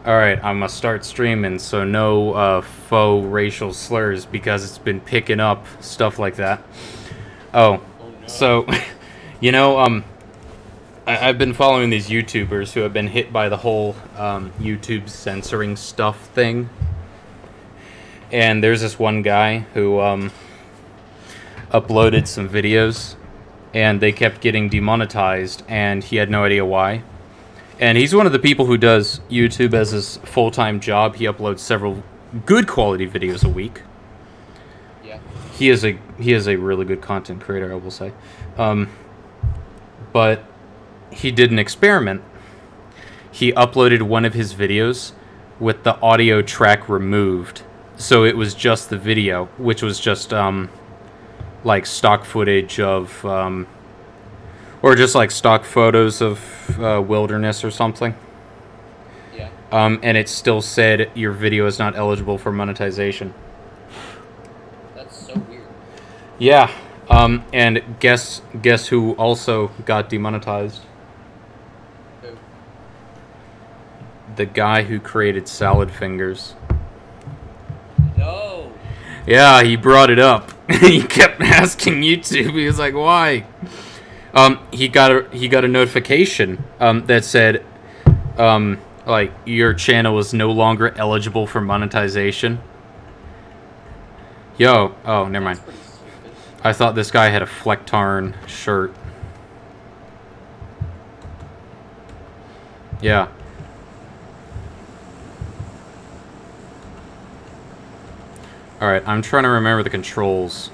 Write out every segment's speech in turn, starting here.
Alright, I'm gonna start streaming, so no faux racial slurs because it's been picking up stuff like that. Oh, no. so, you know, I've been following these YouTubers who have been hit by the whole YouTube censoring stuff thing. And there's this one guy who uploaded some videos, and they kept getting demonetized, and he had no idea why. And he's one of the people who does YouTube as his full-time job. He uploads several good quality videos a week. Yeah. He is a really good content creator, I will say. But he did an experiment. He uploaded one of his videos with the audio track removed. So it was just the video, which was just like stock footage of or just like stock photos of wilderness or something. Yeah. And it still said your video is not eligible for monetization. That's so weird. Yeah. And guess who also got demonetized? Who? The guy who created Salad Fingers. No. Yeah, he brought it up. He kept asking YouTube. He was like, "Why?" He got a notification that said, like, your channel is no longer eligible for monetization. Yo, oh, never mind. That's pretty stupid. I thought this guy had a Flecktarn shirt. Yeah. Alright, I'm trying to remember the controls.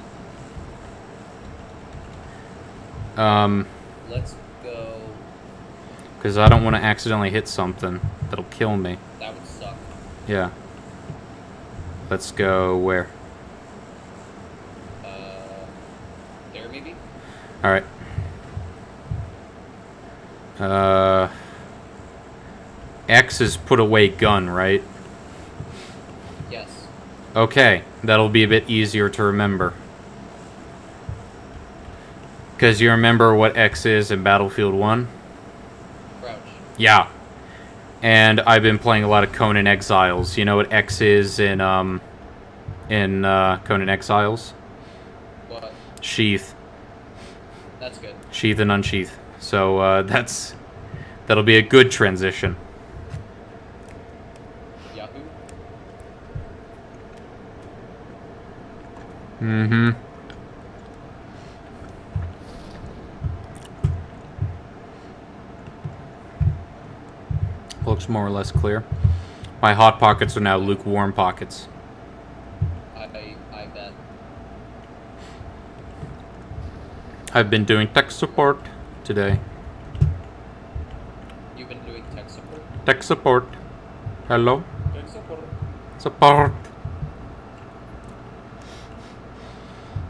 Let's go. Because I don't want to accidentally hit something that'll kill me. That would suck. Yeah. Let's go where? There maybe? Alright. X is put away gun, right? Yes. Okay, that'll be a bit easier to remember. Because you remember what X is in Battlefield 1? Crouch. Yeah. And I've been playing a lot of Conan Exiles. You know what X is in Conan Exiles? What? Sheath. That's good. Sheath and unsheath. So, that'll be a good transition. Yahoo? Mm-hmm. Looks more or less clear. My hot pockets are now lukewarm pockets. I bet. I've been doing tech support today. You've been doing tech support? Tech support. Hello? Tech support. Support.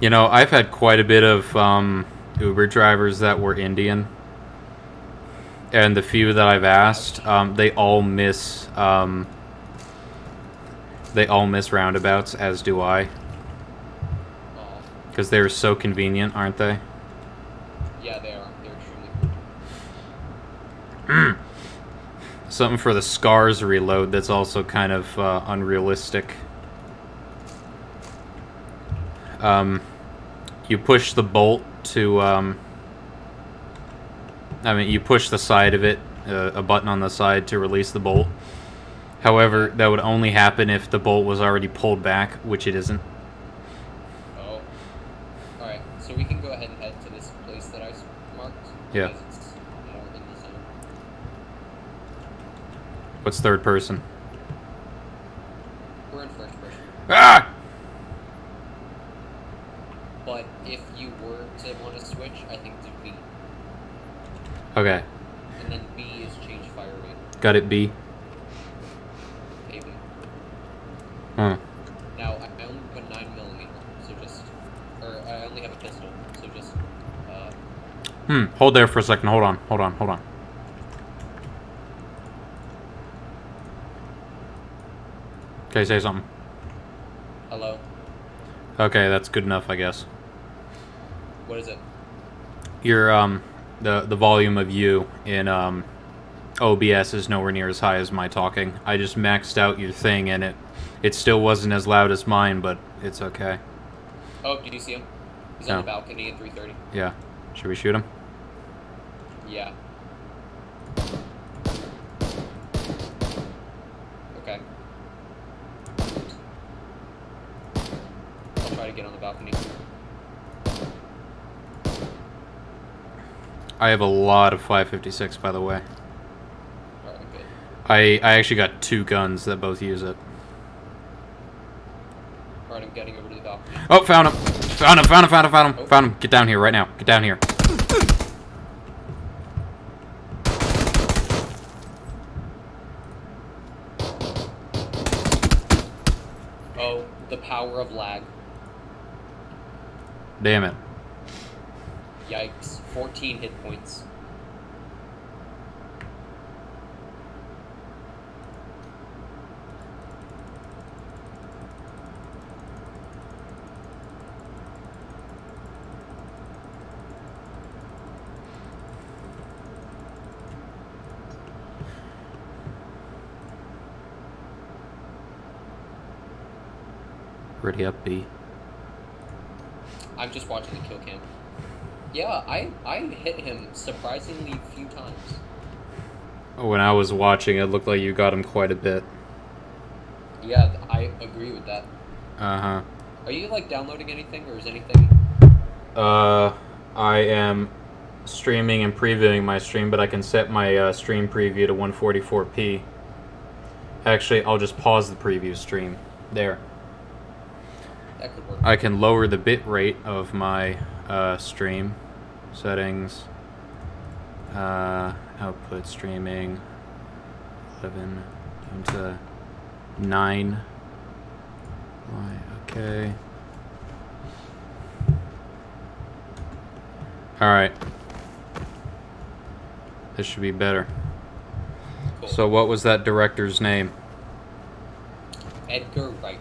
You know, I've had quite a bit of Uber drivers that were Indian. And the few that I've asked, they all miss roundabouts, as do I. Because they're so convenient, aren't they? Yeah, they are. They're extremely cool. Something for the scars reload that's also kind of unrealistic. You push the bolt to you push the side of it, a button on the side to release the bolt. However, that would only happen if the bolt was already pulled back, which it isn't. Oh. Alright, so we can go ahead and head to this place that I marked. Yeah. Because it's more in the zone. What's third person? We're in first person. Ah! But if you were to want to switch, I think to B. Okay. And then B is change fire rate. Got it, B. Maybe. Huh. Now, I only put 9mm, so just... Or, I only have a pistol, so just... Hold there for a second. Hold on. Okay, say something. Hello? Okay, that's good enough, I guess. What is it? Your, the volume of you in, OBS is nowhere near as high as my talking. I just maxed out your thing, and it still wasn't as loud as mine, but it's okay. Oh, did you see him? He's on the balcony at 3:30. Yeah. Should we shoot him? Yeah. Okay. I'll try to get on the balcony. I have a lot of 5.56, by the way. Alright, good. I actually got 2 guns that both use it. Alright, I'm getting over to the balcony. Oh, found him! Found him! Found him! Found him! Found him! Oh. Found him! Get down here right now! Get down here! Oh, the power of lag. Damn it. Yikes. 14 hit points. Ready up, B. I'm just watching the kill cam. Yeah, I hit him surprisingly few times. When I was watching, it looked like you got him quite a bit. Yeah, I agree with that. Uh-huh. Are you, like, downloading anything, or is anything... I am streaming and previewing my stream, but I can set my stream preview to 144p. Actually, I'll just pause the preview stream. There. That could work. I can lower the bit rate of my stream. Settings. Output streaming. 11 down to 9. Right, okay. Alright. This should be better. Cool. So what was that director's name? Edgar Wright.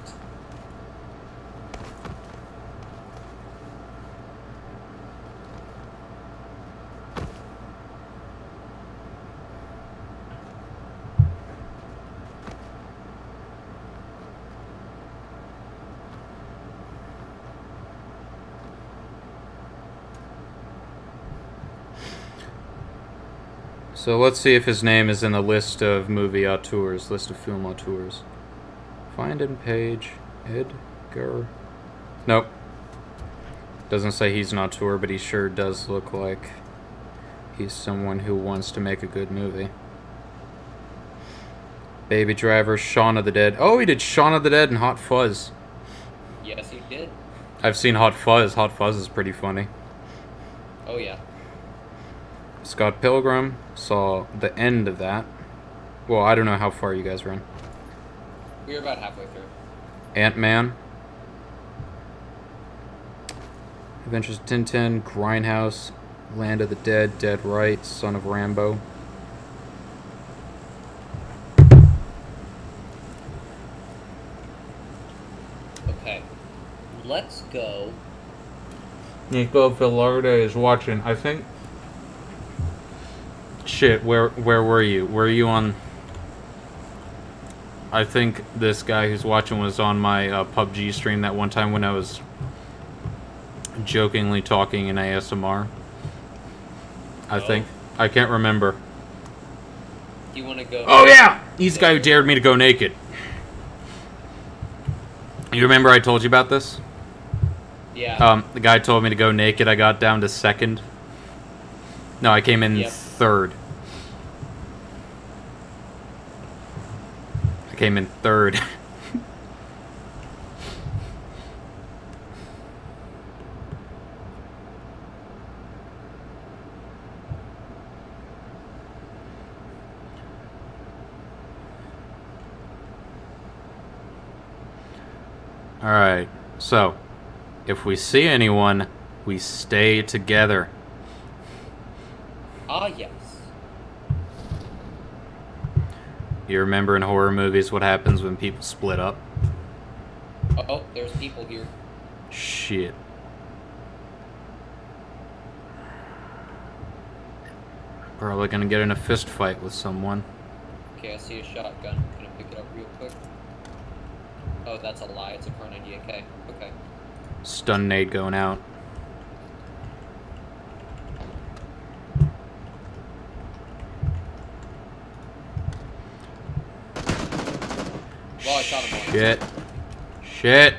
So let's see if his name is in the list of movie auteurs, list of film auteurs. Find in page, Edgar. Nope. Doesn't say he's an auteur, but he sure does look like he's someone who wants to make a good movie. Baby Driver, Shaun of the Dead. Oh, he did Shaun of the Dead and Hot Fuzz. Yes, he did. I've seen Hot Fuzz. Hot Fuzz is pretty funny. Oh, yeah. Scott Pilgrim, saw the end of that. Well, I don't know how far you guys ran. We were about halfway through. Ant-Man. Adventures of Tintin, Grindhouse, Land of the Dead, Dead Right, Son of Rambo. Okay. Let's go. Nico Velarde is watching. I think... Shit, where were you? Were you on... I think this guy who's watching was on my PUBG stream that one time when I was jokingly talking in ASMR. I think. I can't remember. Do you want to go... Oh yeah! He's the guy who dared me to go naked. You remember I told you about this? Yeah. The guy told me to go naked. I got down to second. No, I came in third. I came in third. Alright, so, if we see anyone, we stay together. Ah, yes. You remember in horror movies what happens when people split up? Oh, there's people here. Shit. Probably gonna get in a fist fight with someone. Okay, I see a shotgun. Can I pick it up real quick? Oh, that's a lie. It's a car 98K. Okay. Stun nade going out. Well, I shot him once. Shit. Shit.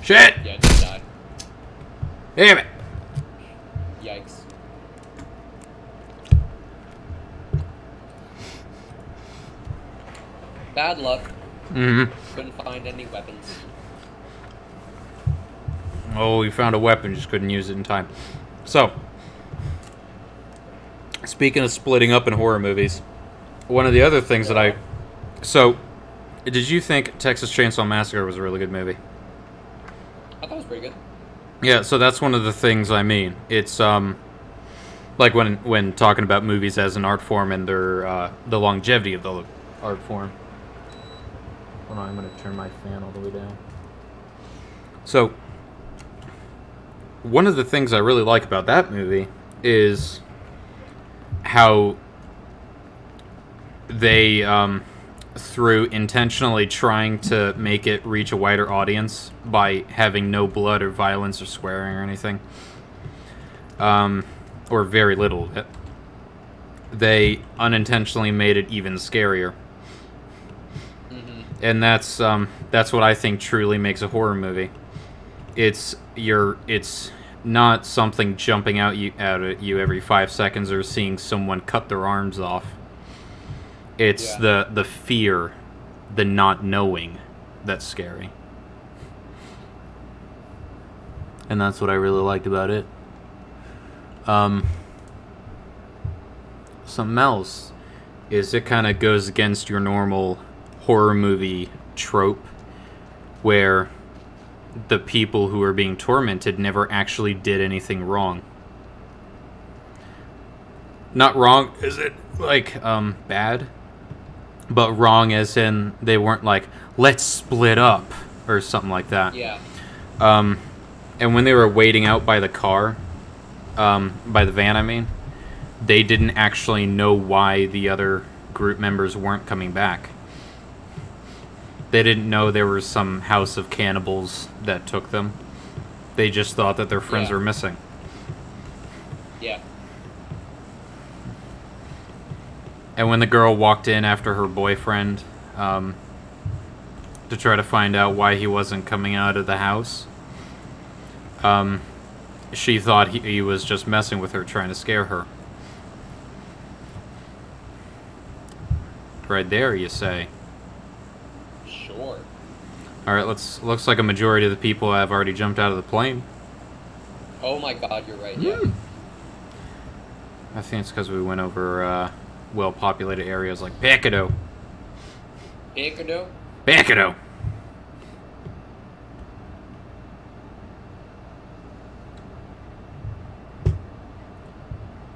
Shit! Yeah, it just died. Damn it! Yikes. Bad luck. Mm-hmm. Couldn't find any weapons. Oh, we found a weapon, just couldn't use it in time. So, speaking of splitting up in horror movies, one of the other things that I... So, did you think Texas Chainsaw Massacre was a really good movie? I thought it was pretty good. Yeah, so that's one of the things I mean. It's, like when talking about movies as an art form and their, the longevity of the art form. Hold on, I'm going to turn my fan all the way down. So, one of the things I really like about that movie is how they, through intentionally trying to make it reach a wider audience by having no blood or violence or swearing or anything, or very little of it, they unintentionally made it even scarier. And that's what I think truly makes a horror movie. It's not something jumping out at you every 5 seconds or seeing someone cut their arms off. It's the fear, the not knowing that's scary. And that's what I really liked about it. Something else is it kind of goes against your normal horror movie trope where the people who are being tormented never actually did anything wrong. Not wrong, is it like bad? But wrong as in they weren't like, let's split up or something like that. Yeah. And when they were waiting out by the car, by the van I mean, they didn't actually know why the other group members weren't coming back. They didn't know there was some house of cannibals that took them. They just thought that their friends were missing. Yeah. And when the girl walked in after her boyfriend, to try to find out why he wasn't coming out of the house, she thought he was just messing with her, trying to scare her. Right there, you say. Sure. Alright, looks like a majority of the people have already jumped out of the plane. Oh my god, you're right, yeah. I think it's because we went over well-populated areas like Picado. Picado? Picado!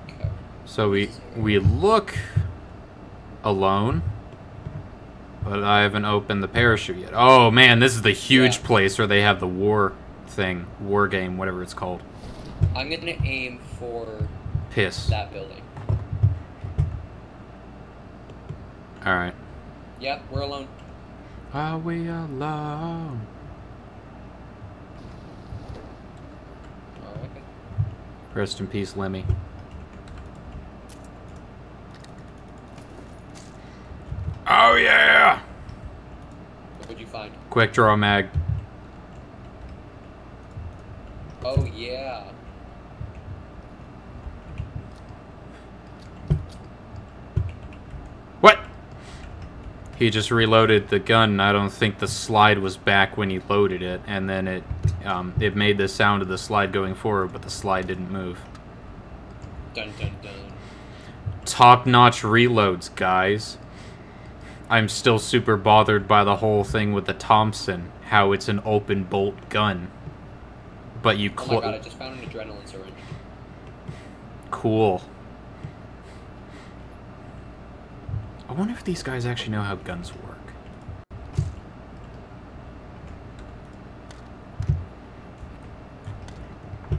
Okay. So we look alone, but I haven't opened the parachute yet. Oh man, this is the huge place where they have the war thing, war game, whatever it's called. I'm gonna aim for Piss. that building. Alright. Yep, we're alone. Are we alone? Alright. Rest in peace, Lemmy. Oh yeah! What'd you find? Quick draw mag. Oh yeah. What? He just reloaded the gun. I don't think the slide was back when he loaded it, and then it made the sound of the slide going forward, but the slide didn't move. Dun dun dun. Top-notch reloads, guys. I'm still super bothered by the whole thing with the Thompson, how it's an open bolt gun. But you Oh my god, I just found an adrenaline syringe. Cool. I wonder if these guys actually know how guns work.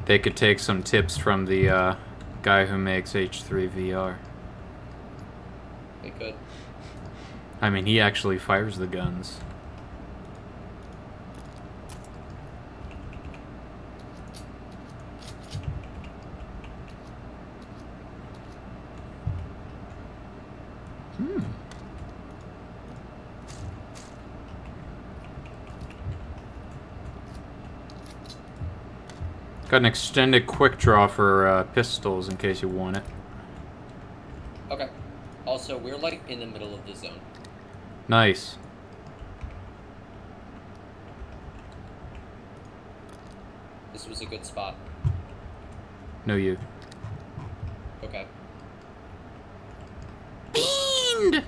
They could take some tips from the guy who makes H3 VR. They could. I mean, he actually fires the guns. Got an extended quick draw for pistols in case you want it. Okay. Also, we're like in the middle of the zone. Nice. This was a good spot. No, you. Okay. Beamed!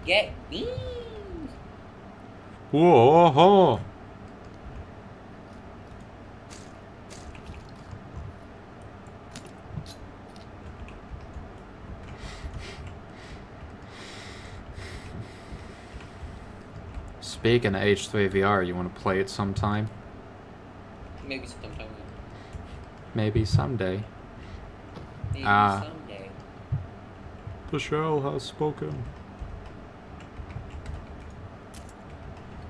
Get beamed! Whoa! Speaking of H3 VR, you want to play it sometime? Maybe sometime. Maybe someday. Maybe someday. The shell has spoken.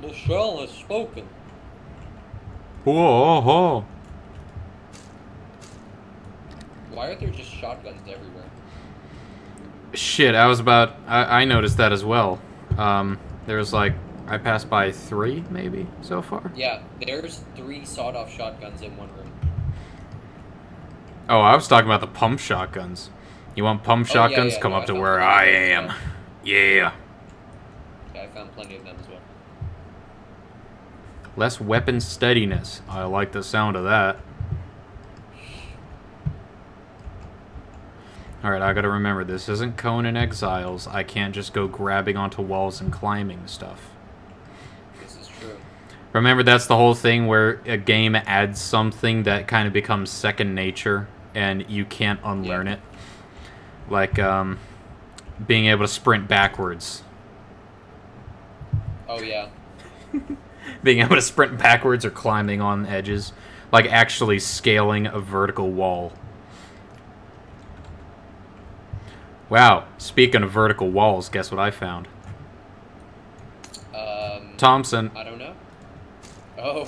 The shell has spoken. Whoa! Why are there just shotguns everywhere? Shit, I noticed that as well. There's like, I passed by 3, maybe, so far? Yeah, there's 3 sawed-off shotguns in one room. Oh, I was talking about the pump shotguns. You want pump shotguns? Come up to where I am. Yeah. Yeah, I found plenty of them as well. Less weapon steadiness. I like the sound of that. Alright, I gotta remember, this isn't Conan Exiles. I can't just go grabbing onto walls and climbing stuff. This is true. Remember, that's the whole thing where a game adds something that kind of becomes second nature, and you can't unlearn it. Like, being able to sprint backwards. Oh, yeah. Being able to sprint backwards or climbing on edges. Like, actually scaling a vertical wall. Wow, speaking of vertical walls, guess what I found? Thompson. I don't know. Oh.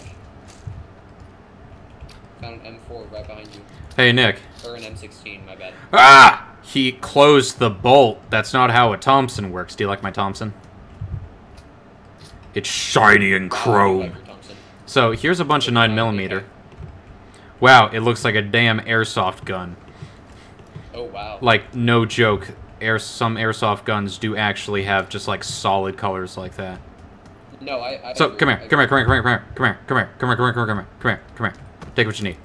Found an M4 right behind you. Hey, Nick. Or an M16, my bad. Ah! He closed the bolt. That's not how a Thompson works. Do you like my Thompson? It's shiny and chrome. So, here's a bunch of 9mm. Wow, it looks like a damn airsoft gun. Oh, wow. Like, no joke, some airsoft guns do actually have just, like, solid colors like that. No, I So, agree. come here. Take what you need.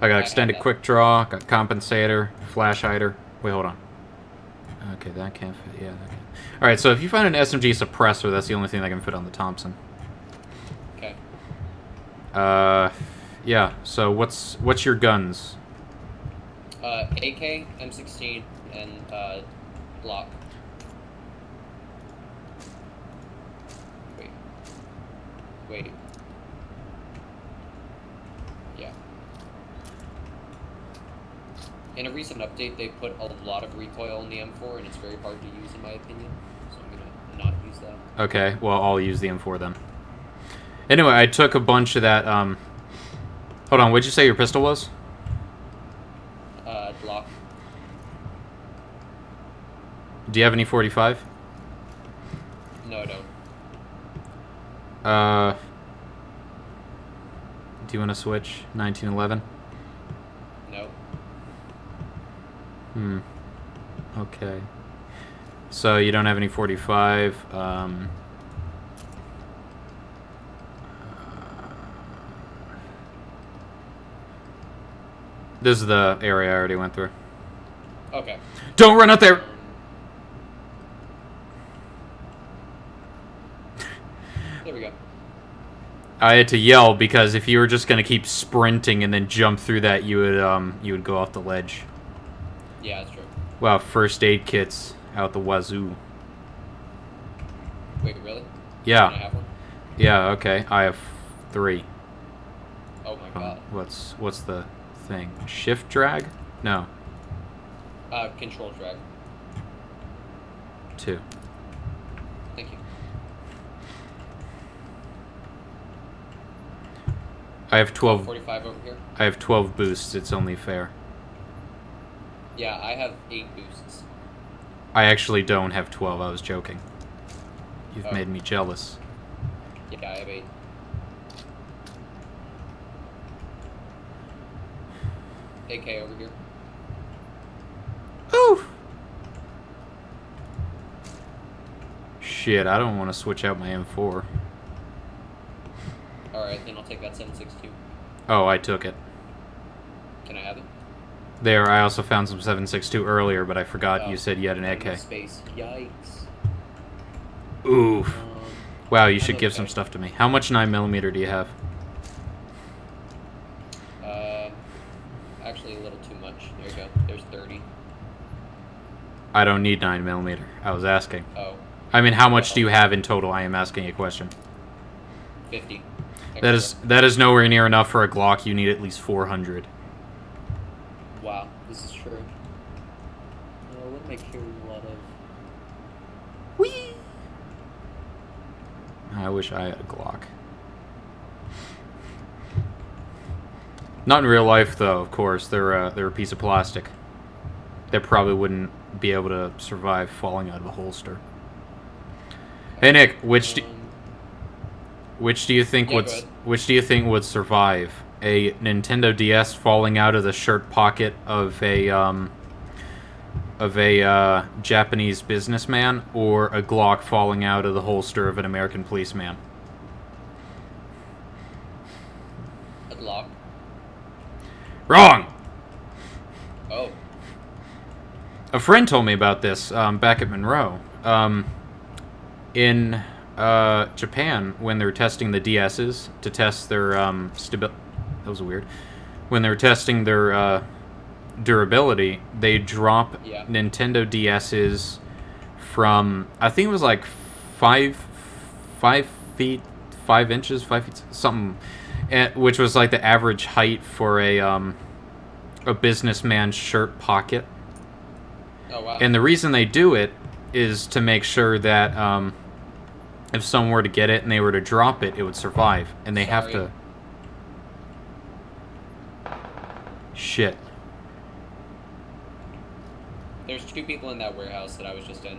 I got extended quick draw, got compensator, flash hider. Wait, hold on. Okay, that can't fit. Yeah, that can. Alright, so if you find an SMG suppressor, that's the only thing that can fit on the Thompson. Okay. Yeah, so what's your guns? AK, M16, and, Glock. Wait. Yeah. In a recent update, they put a lot of recoil in the M4, and it's very hard to use, in my opinion. So I'm gonna not use that. Okay, well, I'll use the M4 then. Anyway, I took a bunch of that, Hold on, what'd you say your pistol was? Glock. Do you have any 45? No, I don't. Do you want to switch 1911? No. Okay. So you don't have any 45. This is the area I already went through. Okay. Don't run out there! There we go. I had to yell because if you were just gonna keep sprinting and then jump through that, you would go off the ledge. Yeah, that's true. Wow, first aid kits out the wazoo. Wait, really? Yeah. Can I have one? Yeah. Okay. I have 3. Oh my god. What's the thing? Shift drag? No. Control track. 2. Thank you. I have 12. 45 over here. I have 12 boosts. It's only fair. Yeah, I have 8 boosts. I actually don't have 12. I was joking. You've made me jealous. Yeah, I have 8. AK over here. Ooh! Shit, I don't want to switch out my M4. Alright, then I'll take that 7.62. Oh, I took it. Can I have it? There, I also found some 7.62 earlier, but I forgot you said you had an AK. Space. Yikes. Ooh. Wow, you should give okay. some stuff to me. How much 9mm do you have? Actually a little too much. There you go. There's 30. I don't need 9mm. I was asking. Oh. I mean, how much do you have in total? I am asking a question. 50. That is nowhere near enough for a Glock. You need at least 400. Wow, this is true. What am I carrying a lot of? Whee! I wish I had a Glock. Not in real life, though. Of course, they're a piece of plastic. They probably wouldn't be able to survive falling out of a holster. Hey Nick, which do you think which do you think would survive? A Nintendo DS falling out of the shirt pocket of a Japanese businessman, or a Glock falling out of the holster of an American policeman? A Glock. Wrong! Oh. A friend told me about this back at Monroe. In Japan, when they're testing the DSs to test their stability. That was weird. When they're testing their durability, they drop Nintendo DSs from, I think it was like 5 feet, 5 inches, 5 feet, something, which was like the average height for a businessman's shirt pocket. Oh, wow. And the reason they do it is to make sure that if someone were to get it and they were to drop it, it would survive. And they have to... Shit. There's 2 people in that warehouse that I was just in.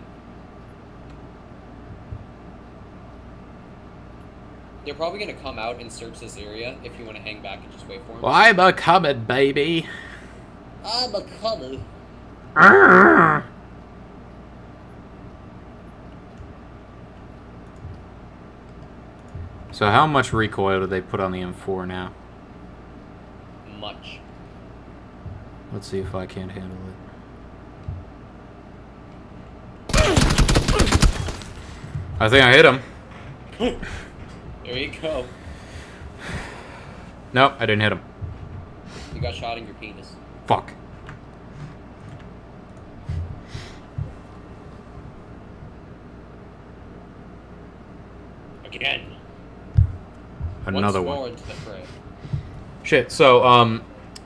They're probably going to come out and search this area if you want to hang back and just wait for them. Well, I'm a coming, baby. I'm a coming. So how much recoil do they put on the M4 now? Much. Let's see if I can't handle it. I think I hit him. There you go. Nope, I didn't hit him. You got shot in your penis. Fuck. Again. Another one. To the fray. Shit, so,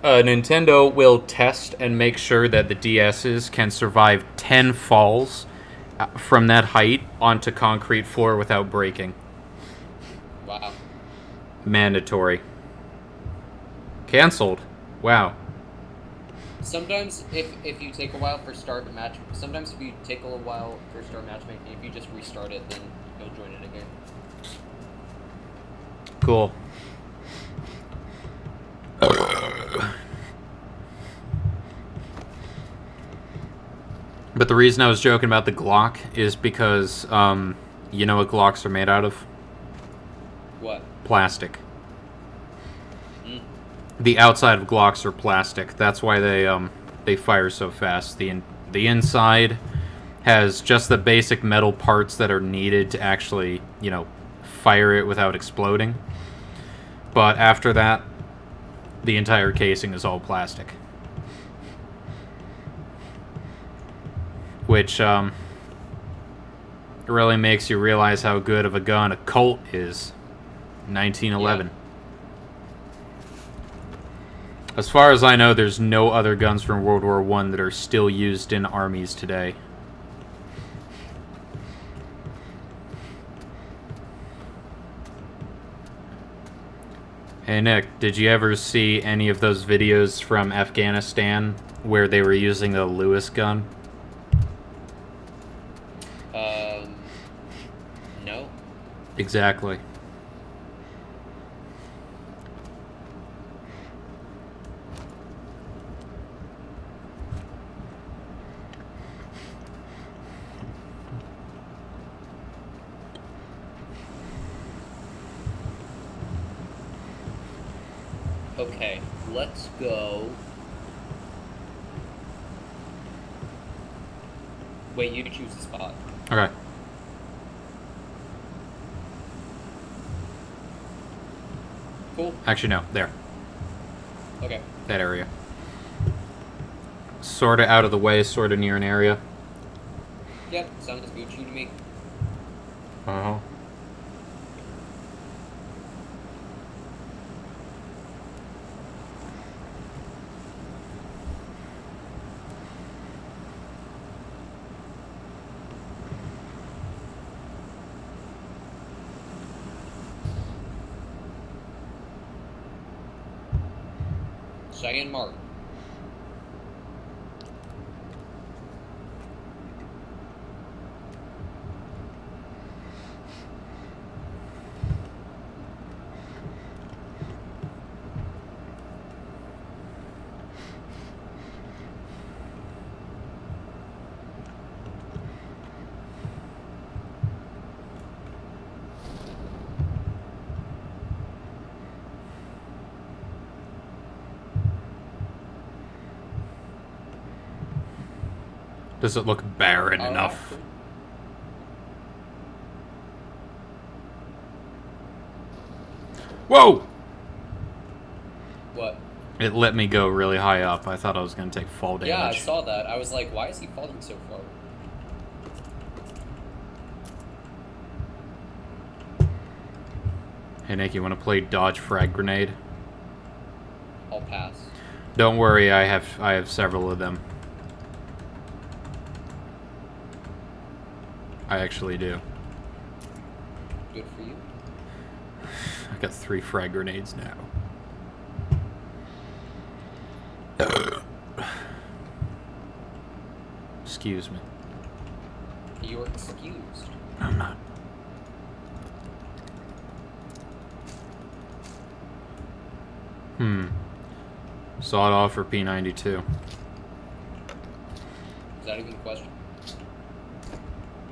Nintendo will test and make sure that the DSs can survive 10 falls from that height onto concrete floor without breaking. Wow. Mandatory. Cancelled. Wow. Sometimes, if you take a while for start a match, sometimes if you take a little while for start matchmaking, if you just restart it, then you'll join it again. Cool. But the reason I was joking about the Glock is because, you know what Glocks are made out of? What? Plastic. The outside of Glocks are plastic. That's why they fire so fast. The inside has just the basic metal parts that are needed to actually, you know, fire it without exploding. But after that, the entire casing is all plastic. Which really makes you realize how good of a gun a Colt is. 1911. As far as I know, there's no other guns from World War I that are still used in armies today. Hey Nick, did you ever see any of those videos from Afghanistan where they were using the Lewis gun? No. Exactly. Okay, let's go. Wait, you choose the spot. Okay. Cool. Actually, no. There. Okay. That area. Sorta out of the way, sorta near an area. Yep, sounds Gucci to me. Uh-huh. Cheyenne Mark. Does it look barren All right, enough? cool. Whoa! What? It let me go really high up. I thought I was going to take fall damage. Yeah, I saw that. I was like, why is he falling so far? Hey Nick, you want to play dodge frag grenade? I'll pass. Don't worry, I have several of them. I actually do. Good for you. I got 3 frag grenades now. Excuse me. You're excused. I'm not. Sawed off for P92. Is that even a question?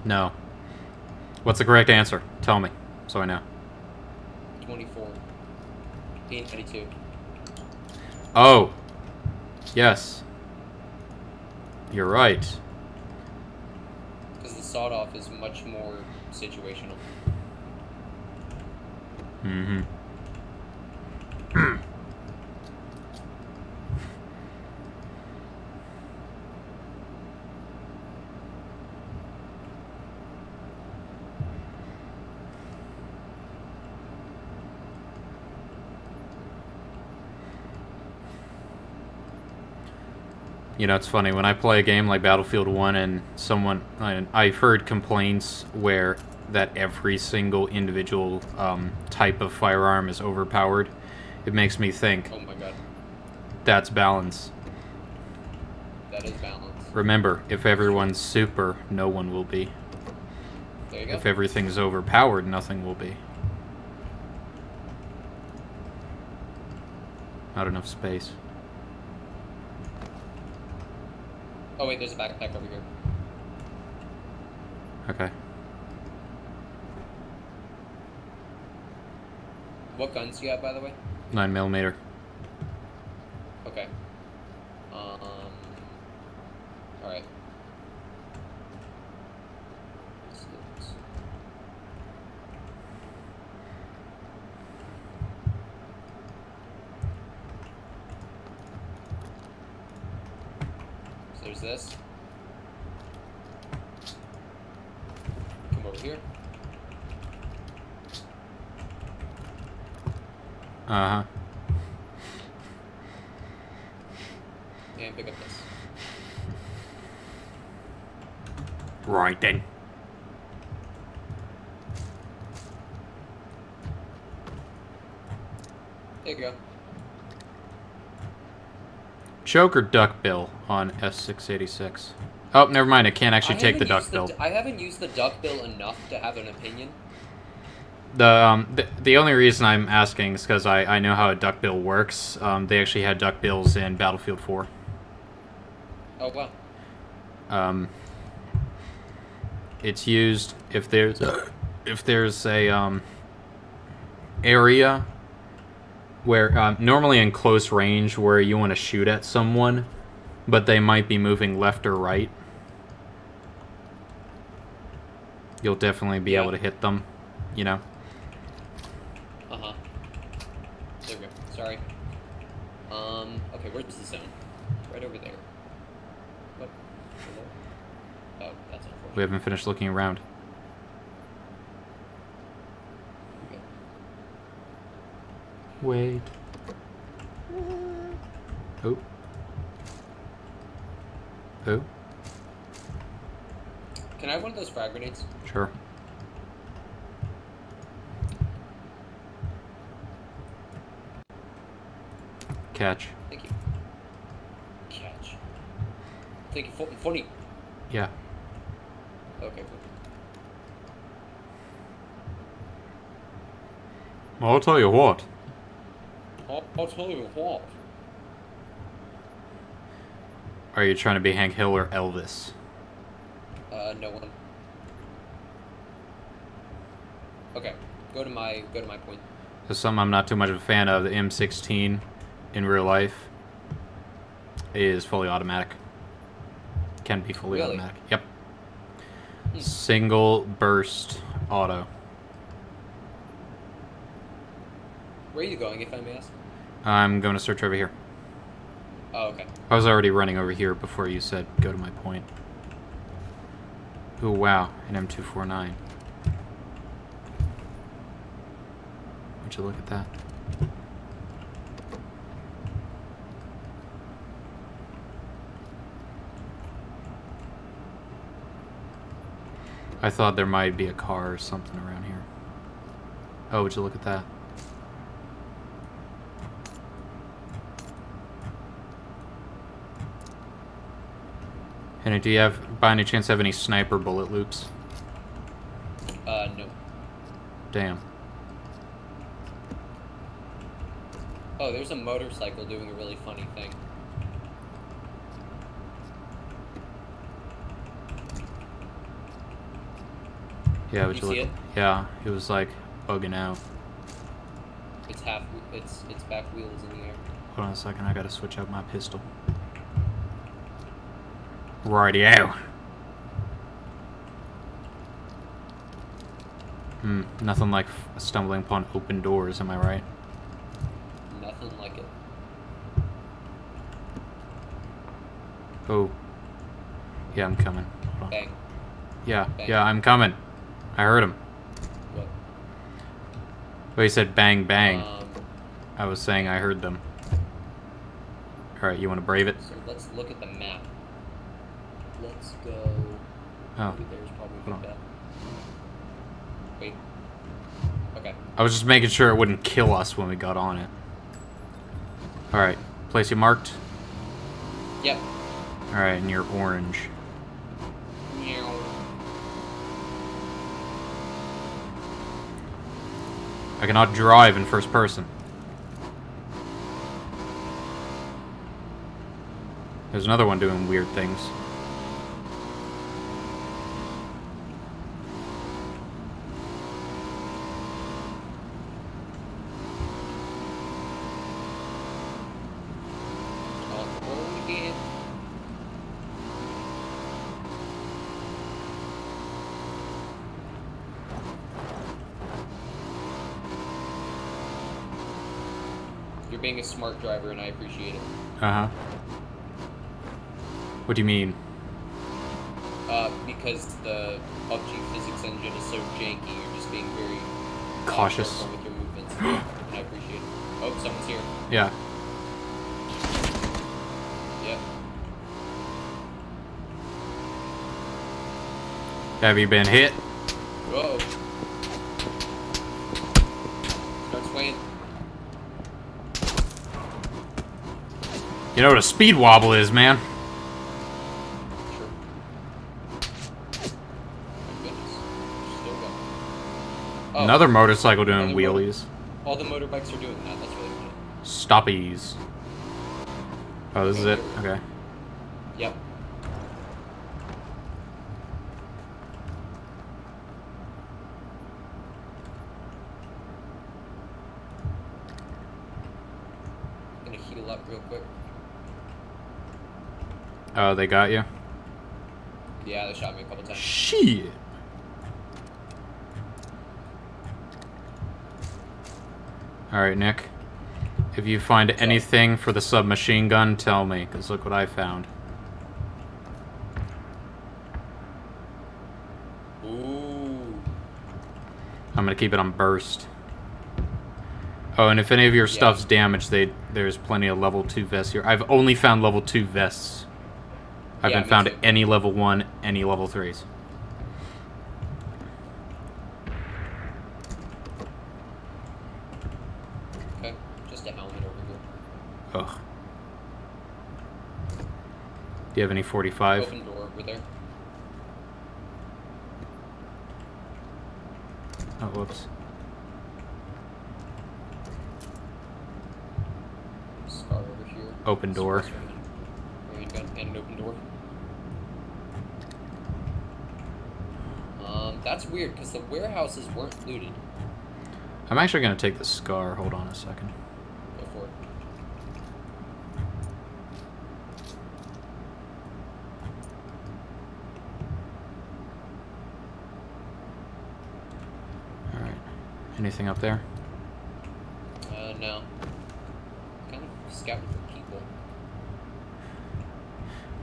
No. What's the correct answer? Tell me, so I know. 24. P92. Oh. Yes. You're right. Because the sawed off is much more situational. Mm-hmm. You know, it's funny, when I play a game like Battlefield 1 and I've heard complaints where that every single individual type of firearm is overpowered. It makes me think, Oh my god. that's balance. That is balance. Remember, if everyone's super, no one will be. There you go. If everything's overpowered, nothing will be. Not enough space. Oh wait, there's a backpack over here. Okay. What guns do you have, by the way? 9mm. Okay. Alright. So there's this. Come over here. And pick up this. Right then. There you go. Choke or duckbill on S686? Oh, never mind. I can't actually take the duckbill. I haven't used the duckbill enough to have an opinion. The only reason I'm asking is because I know how a duckbill works. They actually had duckbills in Battlefield 4. Oh wow. It's used if there's a area where normally in close range where you want to shoot at someone, but they might be moving left or right. You'll definitely be able to hit them, you know. Uh-huh. There we go. Sorry. Okay, where's the zone? Right over there. What? Hello? Oh, that's unfortunate. We haven't finished looking around. Okay. Wait. Oh. Oh. Can I have one of those frag grenades? Sure. Catch. Thank you. Catch. Thank you. Funny. Yeah. Okay, cool. I'll tell you what. I'll tell you what. Are you trying to be Hank Hill or Elvis? No one. Okay, go to my point. So something I'm not too much of a fan of, the M16 in real life is fully automatic. Can be fully automatic. Yep. Single burst auto. Where are you going, if I may ask? I'm going to search over here. Oh, okay. I was already running over here before you said go to my point. Oh wow, an M249. Would you look at that? I thought there might be a car or something around here. Oh, would you look at that? And do you have, by any chance, have any sniper bullet loops? No. Damn. Oh, there's a motorcycle doing a really funny thing. Yeah, would you see look? it? Yeah, it was like bugging out. It's its back wheel is in the air. Hold on a second, I gotta switch out my pistol. Rightio. Nothing like stumbling upon open doors, am I right? Nothing like it. Oh. Yeah, I'm coming. Hold on. Bang. Yeah, Bang. yeah, I'm coming. I heard him. What? Well, he said bang, bang. I was saying I heard them. Alright, you want to brave it? So let's look at the map. Let's go... Oh. Maybe there's probably a good bet. Wait. Okay. I was just making sure it wouldn't kill us when we got on it. Alright, place you marked? Yep. Alright, and you're orange. Meow. I cannot drive in first person. There's another one doing weird things. Oh, again. You're being a smart driver, and I appreciate it. Uh-huh. What do you mean? Because the PUBG physics engine is so janky, you're just being very Cautious. careful with your movements, and I appreciate it. Oh, someone's here. Yeah. Yep. Have you been hit? Whoa. Start swaying. You know what a speed wobble is, man. Sure. My goodness. Still going. Oh, Another motorcycle doing another wheelies. all the motorbikes are doing that. That's really funny. Stoppies. Oh, this is it? Okay. Yep. Gonna heal up real quick. Oh, they got you? Yeah, they shot me a couple times. Shit. Alright, Nick. If you find anything for the submachine gun, tell me, because look what I found. Ooh. I'm gonna keep it on burst. Oh, and if any of your stuff's damaged, there's plenty of level 2 vests here. I've only found level 2 vests. I haven't found too. any level 1, any level 3s. Okay, just a helmet over here. Ugh. Do you have any 45? Open door over there. Oh, whoops. Scar over here. Open door. Rain gun and an open door. That's weird because the warehouses weren't looted. I'm actually going to take the scar. Hold on a second. Go for it. Alright. Anything up there? No. Kind of scouting for people.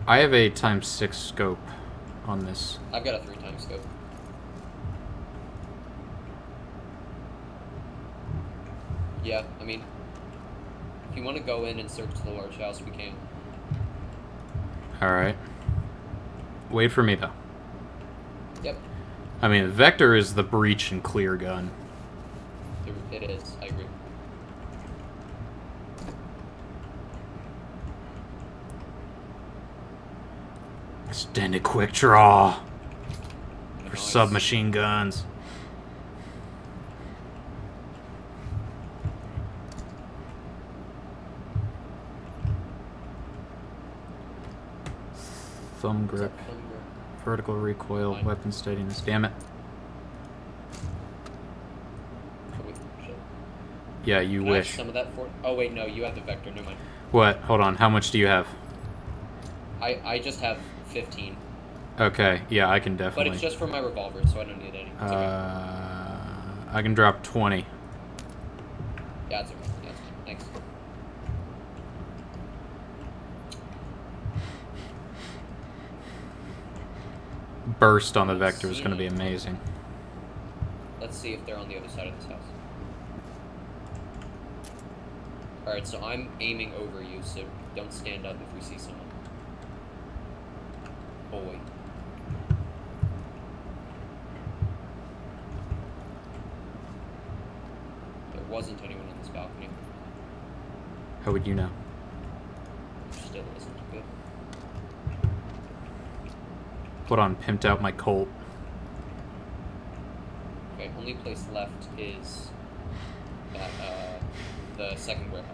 I have a ×6 scope on this. I've got a 3x scope. Yeah, I mean, if you want to go in and search the large house, we can. Alright. Wait for me, though. Yep. I mean, Vector is the breach and clear gun. It is, I agree. Extended quick draw. For Nice. submachine guns. Thumb grip. Vertical recoil. Fine. Weapon steadiness. Damn it. Yeah, you Can I have wish. some of that for. Oh wait, no, you have the Vector. Never mind. What? Hold on. How much do you have? I just have 15, Okay. Yeah, I can but definitely. it's just for my revolver, so I don't need any. It's okay. I can drop 20. Yeah, it's okay. Yeah, it's fine. Thanks. Burst on the Vector is going to be amazing. Let's see if they're on the other side of this house. Alright, so I'm aiming over you, so don't stand up if we see someone. Oh, wait. There wasn't anyone on this balcony. How would you know? Still isn't good. Put on pimped out my Colt. Okay, only place left is that, the second warehouse.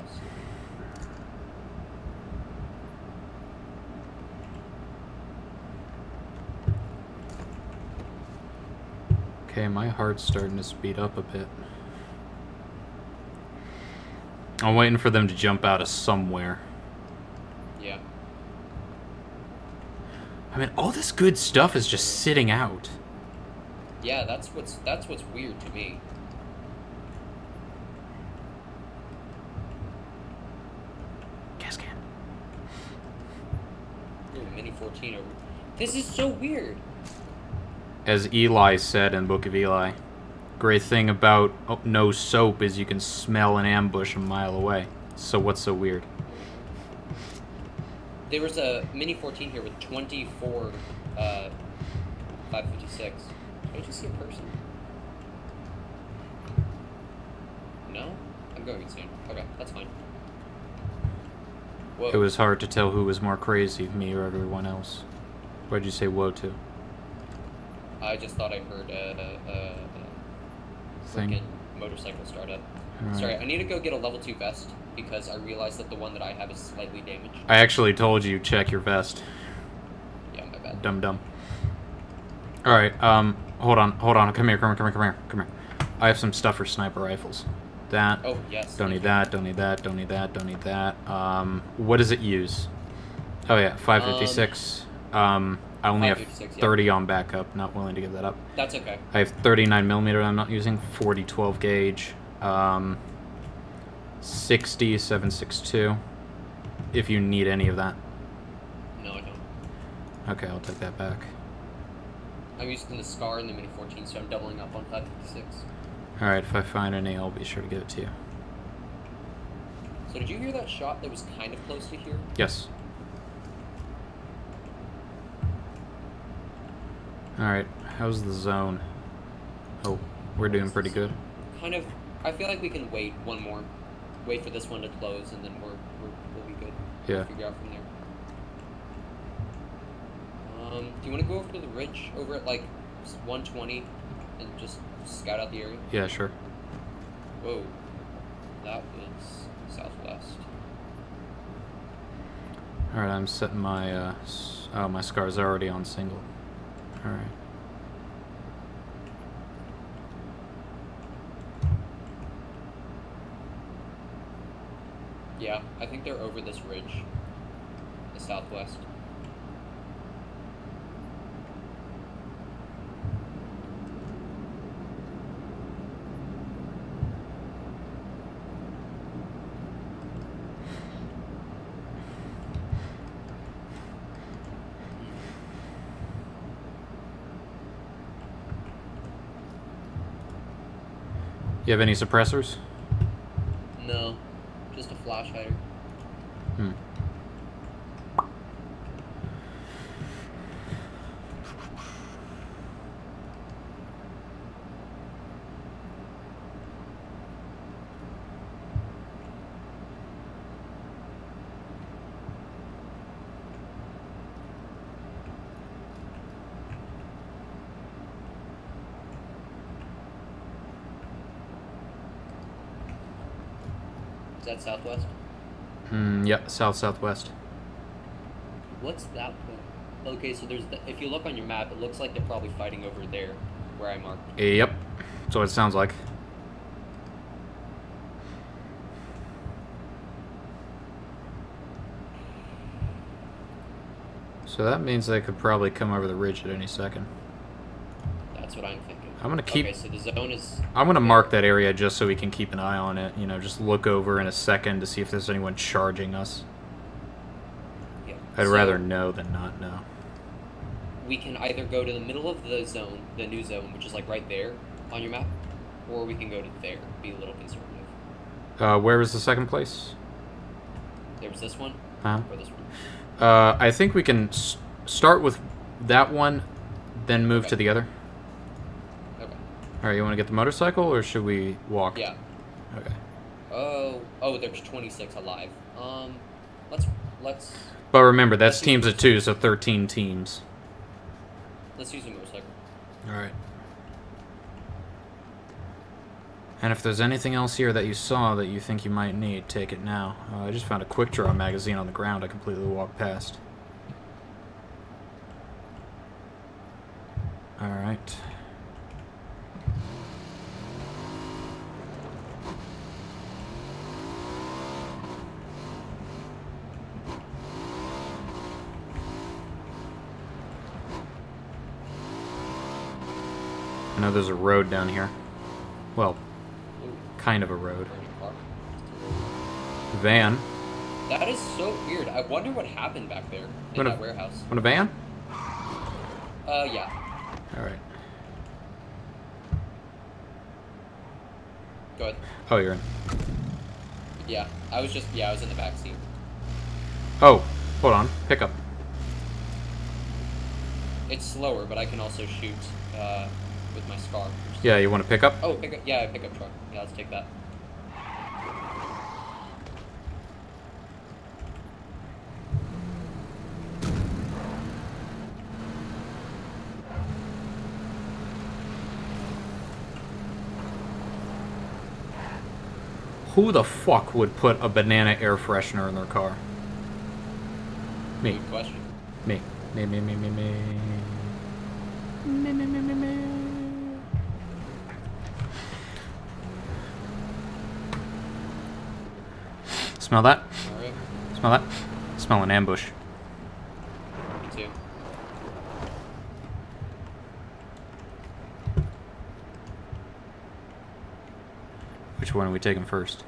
Okay, my heart's starting to speed up a bit. I'm waiting for them to jump out of somewhere. Yeah. I mean, all this good stuff is just sitting out. Yeah, that's what's weird to me. Gas can. Ooh, Mini 14 over. This is so weird. As Eli said in Book of Eli, great thing about no soap is you can smell an ambush a mile away. So what's so weird? There was a Mini 14 here with 24 556. Did I just see a person? No? I'm going insane. Okay, that's fine. Whoa. It was hard to tell who was more crazy, me or everyone else. What'd you say whoa to? I just thought I heard a freaking motorcycle start up. Right. Sorry, I need to go get a level 2 vest because I realized that the one that I have is slightly damaged. I actually told you check your vest. Yeah, my bad. Dum. Alright, hold on. Come here. I have some stuff for sniper rifles. That. Oh, yes. Don't need that. What does it use? Oh yeah, 556. I only have 30 on backup. Not willing to give that up. That's okay. I have 39mm I'm not using. 40 12 gauge. 60 7.62. If you need any of that. No, I don't. Okay, I'll take that back. I'm using the SCAR and the Mini 14, so I'm doubling up on 556. Alright, if I find any, I'll be sure to give it to you. So did you hear that shot that was kind of close to here? Yes. Alright, how's the zone? Oh, we're doing pretty good. Kind of. I feel like we can wait one more. Wait for this one to close, and then we'll be good. Yeah. We'll figure out from there. Do you want to go over to the ridge over at like 120 and just scout out the area? Yeah, sure. Whoa. That was southwest. Alright, I'm setting my, oh, my SCAR's already on single. Alright. Yeah, I think they're over this ridge. The southwest. You have any suppressors? No, just a flash hider. Is that southwest? Yep, southwest. What's that one? Okay, so there's if you look on your map, it looks like they're probably fighting over there, where I marked. Yep, that's what it sounds like. So that means they could probably come over the ridge at any second. That's what I'm thinking. I'm gonna keep. Okay, so the zone is. I'm gonna mark that area just so we can keep an eye on it. You know, just look over in a second to see if there's anyone charging us. Yeah. I'd rather know than not know. We can either go to the middle of the zone, the new zone, which is like right there on your map, or we can go to there. Be a little conservative. Where was the second place? There was this one. Huh? Or this one. I think we can start with that one, then move to the other. Okay. Alright, you want to get the motorcycle, or should we walk? Yeah. Okay. Oh, there's 26 alive. Let's. But remember, that's teams of 2, so 13 teams. Let's use a motorcycle. Alright. And if there's anything else here that you saw that you think you might need, take it now. I just found a quick draw magazine on the ground I completely walked past. Alright. I know there's a road down here. Well, kind of a road. Van. That is so weird. I wonder what happened back there in that warehouse. Want a van? Yeah. Alright. Go ahead. Oh, you're in. Yeah, I was in the back seat. Oh, hold on. Pickup. It's slower, but I can also shoot with my SCAR. Yeah, you want to pick up? Oh, pick up. Yeah, pickup truck. Yeah, let's take that. Who the fuck would put a banana air freshener in their car? Me. Good question. Me. Me. Me. Me. Me. Me. Me. Me. Me. Me. Me. Smell that? All right. Smell that? Smell an ambush. Me too. Which one are we taking first?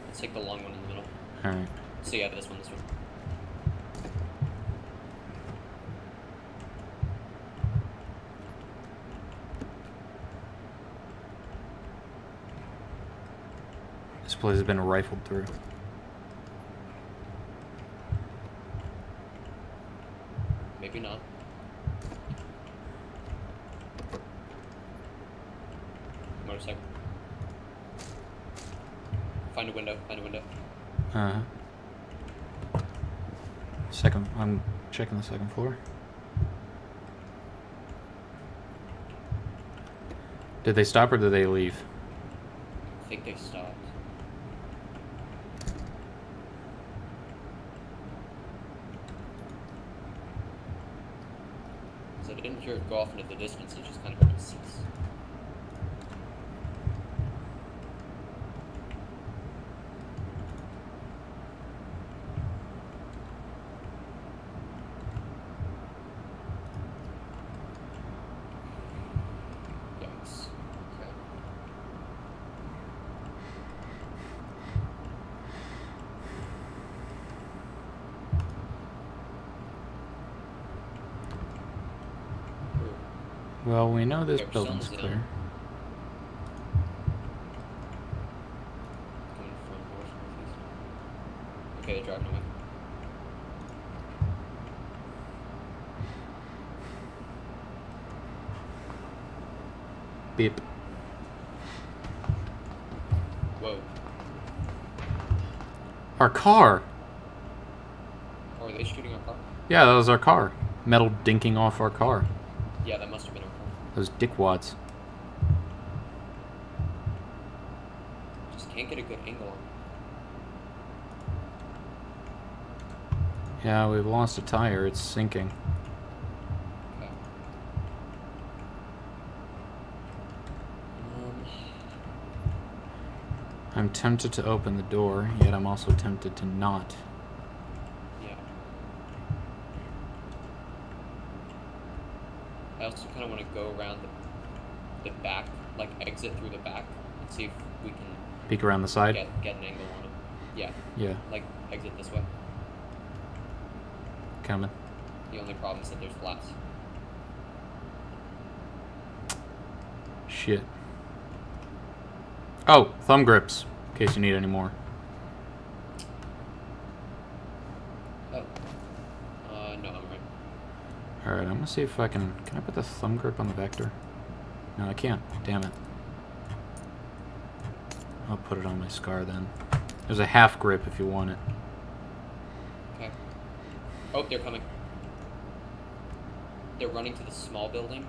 Let's take the long one in the middle. Alright. So yeah, this one. This place has been rifled through. Maybe not. Motorcycle. Find a window. Find a window. Uh-huh. Second, I'm checking the second floor. Did they stop or did they leave? I think they stopped. So I didn't hear it go off into the distance, it just kind of heard it cease. Yikes. Okay. Well, we know this Their building's sun's clear. in. Coming from north, northeast. Okay, they're driving away. Beep. Whoa. Our car! Oh, are they shooting our car? Yeah, that was our car. Metal dinking off our car. Yeah, that must have been our car. Those dickwads. Just can't get a good angle on. Yeah, we've lost a tire. It's sinking. Okay. I'm tempted to open the door, yet I'm also tempted to not. Yeah. I also kind of want to go around the back, like exit through the back, and see if we can Peek around the side? get an angle on it. Yeah. Yeah, Like exit this way. coming. The only problem is that there's glass. Shit. Oh, thumb grips, in case you need any more. Oh. No, I'm right. Alright, I'm gonna see if I can... Can I put the thumb grip on the Vector? No, I can't. Damn it. I'll put it on my SCAR then. There's a half grip if you want it. Okay. Oh, they're coming. They're running to the small building.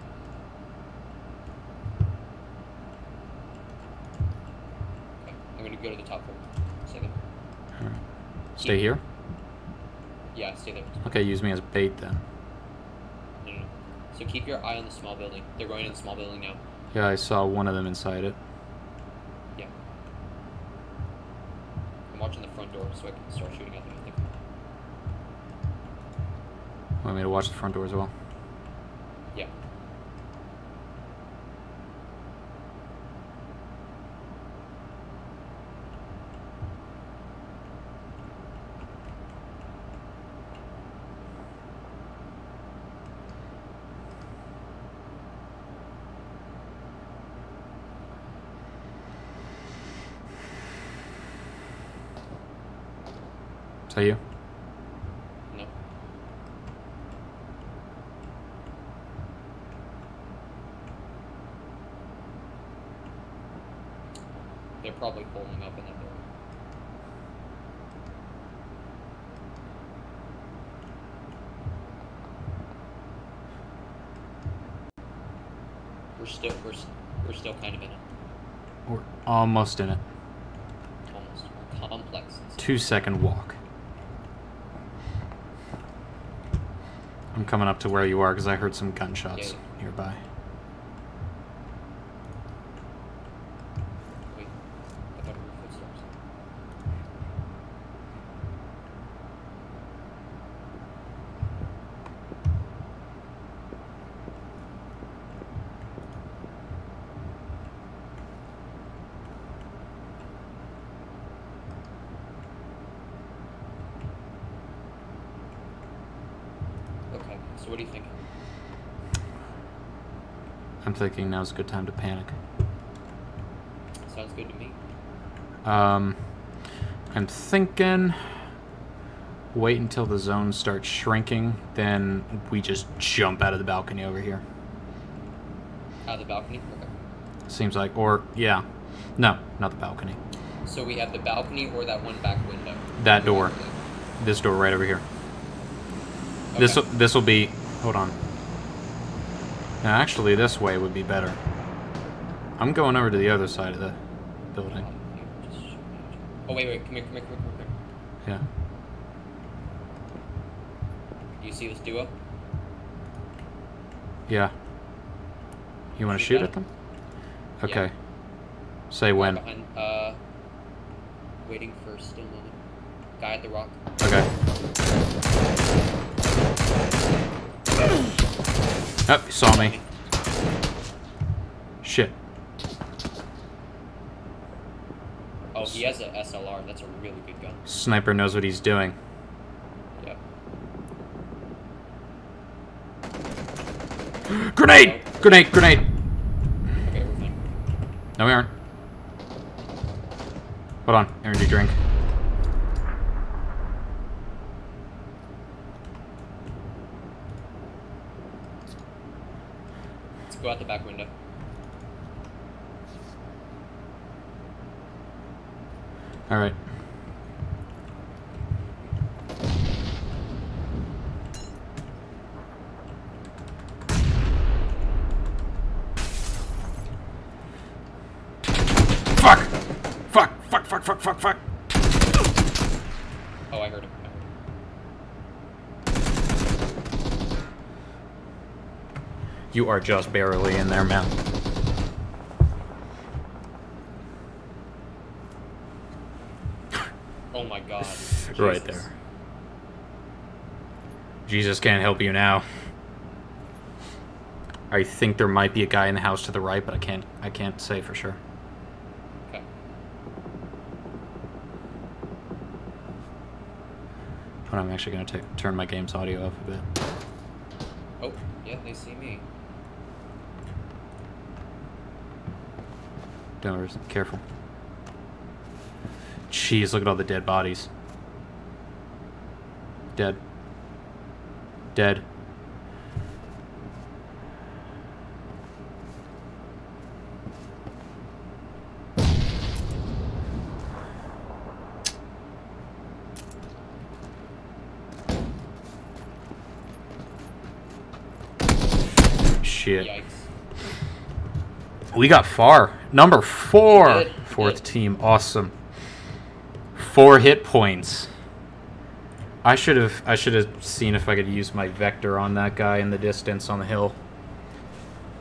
Okay, I'm gonna go to the top floor. Second. Alright. Stay here? Yeah, stay there. Okay, use me as bait then. No. So keep your eye on the small building. They're going to the small building now. Yeah, I saw one of them inside it. Yeah. I'm watching the front door so I can start shooting at them, I think. Want me to watch the front door as well? Yeah. Is that you? No. They're probably pulling up in that door. We're still kind of in it. We're almost in it. Almost. Complexes. 2-second walk. I'm coming up to where you are because I heard some gunshots nearby. Wait, I thought we were footsteps. Okay, so what do you think? I'm thinking now's a good time to panic. Sounds good to me. I'm thinking wait until the zone starts shrinking, then we just jump out of the balcony over here. Out of the balcony? Okay. Seems like, or, yeah. No, not the balcony. So we have the balcony or that one back window? That door. This door right over here. Okay. This will be, hold on. Now, actually, this way would be better. I'm going over to the other side of the building. Oh, wait, come here. Yeah. Do you see this duo? Yeah. You want to shoot at them? Okay. Yeah. Say when. Behind, waiting for still moving. Guy at the rock. Okay. Oh, he saw me. Shit. Oh, he has a SLR. That's a really good gun. Sniper knows what he's doing. Yep. Grenade! Grenade! Grenade! Okay, we're fine. No, we aren't. Hold on. Energy drink. Let's go out the back window. All right. Fuck! Fuck! Fuck! Fuck! Fuck! Fuck! Fuck! Oh, I heard him. You are just barely in there, man. Oh my god. Right Jesus. there. Jesus can't help you now. I think there might be a guy in the house to the right, but I can't say for sure. Okay. But I'm actually going to turn my game's audio up a bit. Oh, yeah, they see me. Don't worry, careful. Jeez, look at all the dead bodies. Dead. Dead. Shit. Yikes. We got far. Number 4. We did. Fourth team. Awesome. 4 hit points. I should have seen if I could use my vector on that guy in the distance on the hill.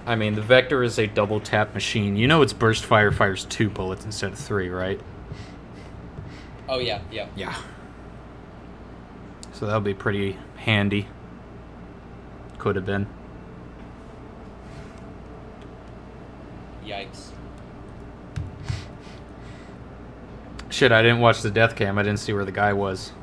I mean, the vector is a double tap machine. You know its burst fire fires 2 bullets instead of 3, right? Oh, yeah. Yeah. So that'll be pretty handy. Could have been. Yikes. Shit, I didn't watch the death cam. I didn't see where the guy was.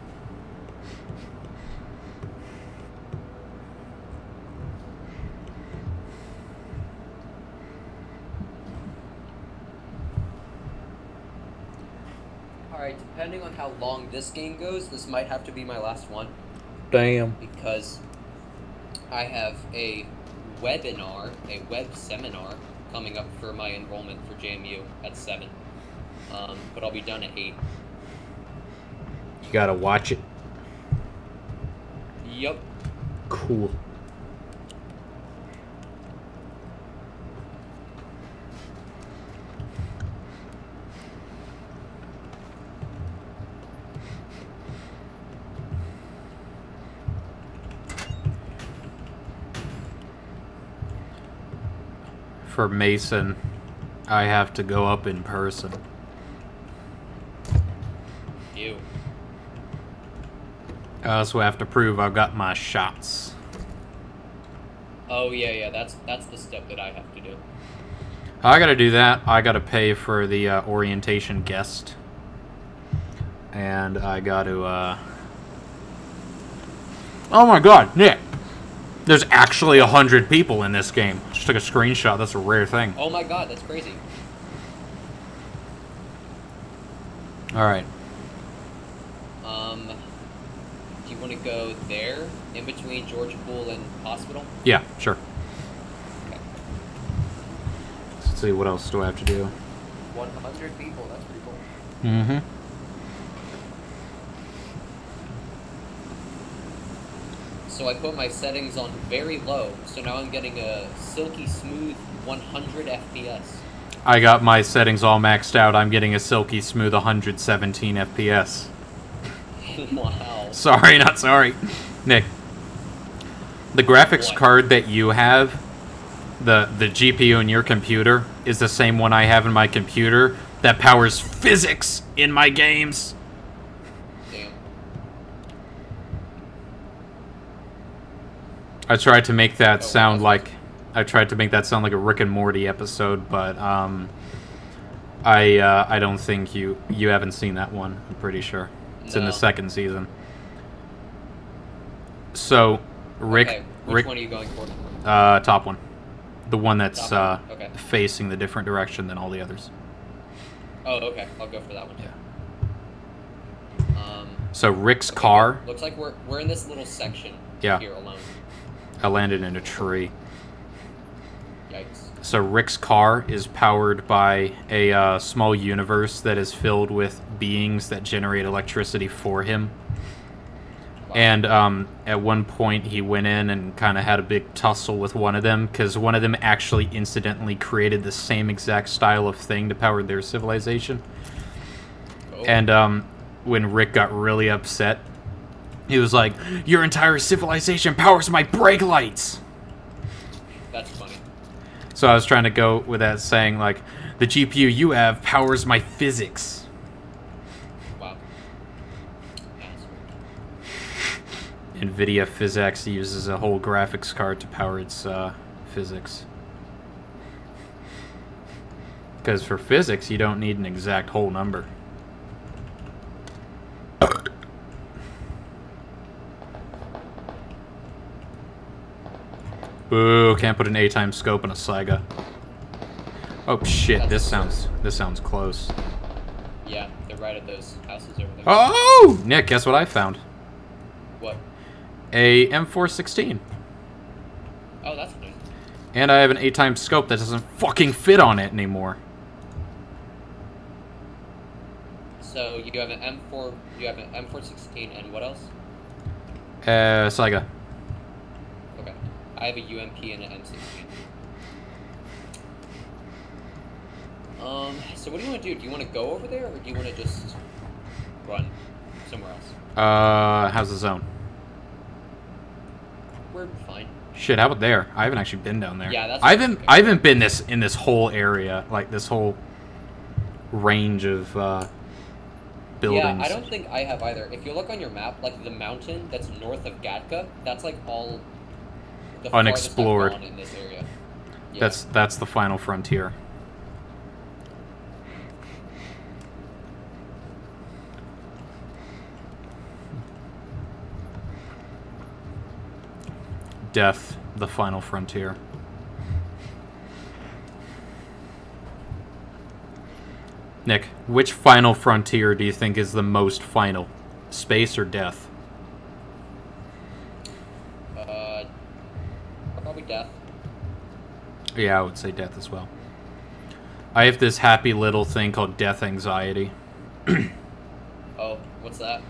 Alright, depending on how long this game goes, this might have to be my last one. Damn. Because I have a webinar, a web seminar, coming up for my enrollment for JMU at 7. But I'll be done at 8. You gotta watch it. Yup. Cool. For Mason, I have to go up in person. You. I also have to prove I've got my shots. Oh yeah, that's the step that I have to do. I gotta do that. I gotta pay for the orientation guest. And I gotta, Oh my god, Nick! There's actually 100 people in this game. Just took a screenshot. That's a rare thing. Oh my god, that's crazy. Alright. Do you want to go there, in between George Pool and Hospital? Yeah, sure. Okay. Let's see, what else do I have to do? 100 people, that's pretty cool. Mm-hmm. So I put my settings on very low, so now I'm getting a silky smooth 100 FPS. I got my settings all maxed out. I'm getting a silky smooth 117 FPS. Wow. Sorry, not sorry. Nick, the graphics What? card that you have, the GPU in your computer, is the same one I have in my computer that powers physics in my games. Damn. I tried to make that sound wow. like... I tried to make that sound like a Rick and Morty episode, but I don't think you haven't seen that one. I'm pretty sure it's in the No. 2nd season. So, Rick, Okay, which one are you going for? top one, the one that's Top one? Okay. facing the different direction than all the others. Oh, okay. I'll go for that one. Yeah. So Rick's car. Looks like we're in this little section Yeah. here alone. I landed in a tree. Yikes. So Rick's car is powered by a small universe that is filled with beings that generate electricity for him. Wow. And at one point he went in and kind of had a big tussle with one of them, because one of them actually incidentally created the same exact style of thing to power their civilization. Oh. And when Rick got really upset, he was like, "Your entire civilization powers my brake lights!" That's funny. So I was trying to go with that, saying, like, the GPU you have powers my physics. Wow. NVIDIA PhysX uses a whole graphics card to power its physics. Because for physics, you don't need an exact whole number. Boo, can't put an A-time scope in a Saiga. Oh shit, this sounds close. Yeah, they're right at those houses over there. Oh! Nick, guess what I found? What? A M416. Oh, that's nice. And I have an 8-time scope that doesn't fucking fit on it anymore. So you have an M4, you have an M416, and what else? Saiga. Okay. I have a UMP and an M16. So what do you want to do? Do you want to go over there, or do you want to just run somewhere else? How's the zone? We're fine. Shit, how about there? I haven't actually been down there. Yeah, that's... I haven't been in this whole area, like this whole range of buildings. Yeah, I don't think I have either. If you look on your map, like the mountain that's north of Gatka, that's like all the farthest I've unexplored gone in this area. Yeah. That's the final frontier. Death, the final frontier. Nick, which final frontier do you think is the most final? Space or death? Probably death. Yeah, I would say death as well. I have this happy little thing called death anxiety. Oh, what's that?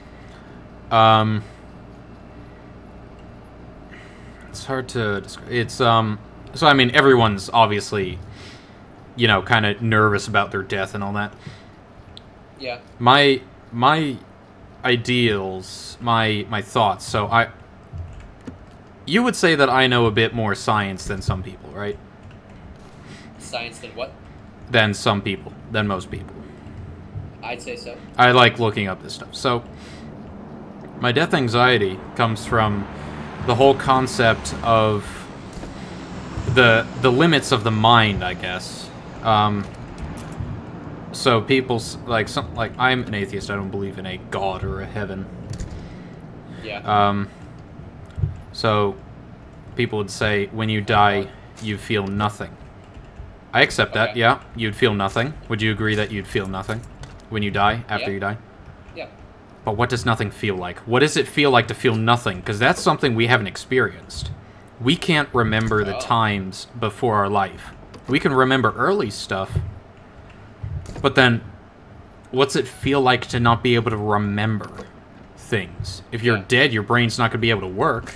It's hard to describe. It's, so, I mean, everyone's obviously, you know, kind of nervous about their death and all that. Yeah. My ideals, my thoughts, so you would say that I know a bit more science than some people, right? Science than what? Than some people, than most people. I'd say so. I like looking up this stuff. So, my death anxiety comes from the whole concept of the limits of the mind, I guess. So people like I'm an atheist. I don't believe in a god or a heaven. Yeah. So people would say when you die, you feel nothing. I accept that. Yeah, you'd feel nothing. Would you agree that you'd feel nothing when you die, after you die? Yeah. But what does nothing feel like? What does it feel like to feel nothing? Because that's something we haven't experienced. We can't remember the times before our life. We can remember early stuff, but then what's it feel like to not be able to remember things? If you're dead, your brain's not going to be able to work.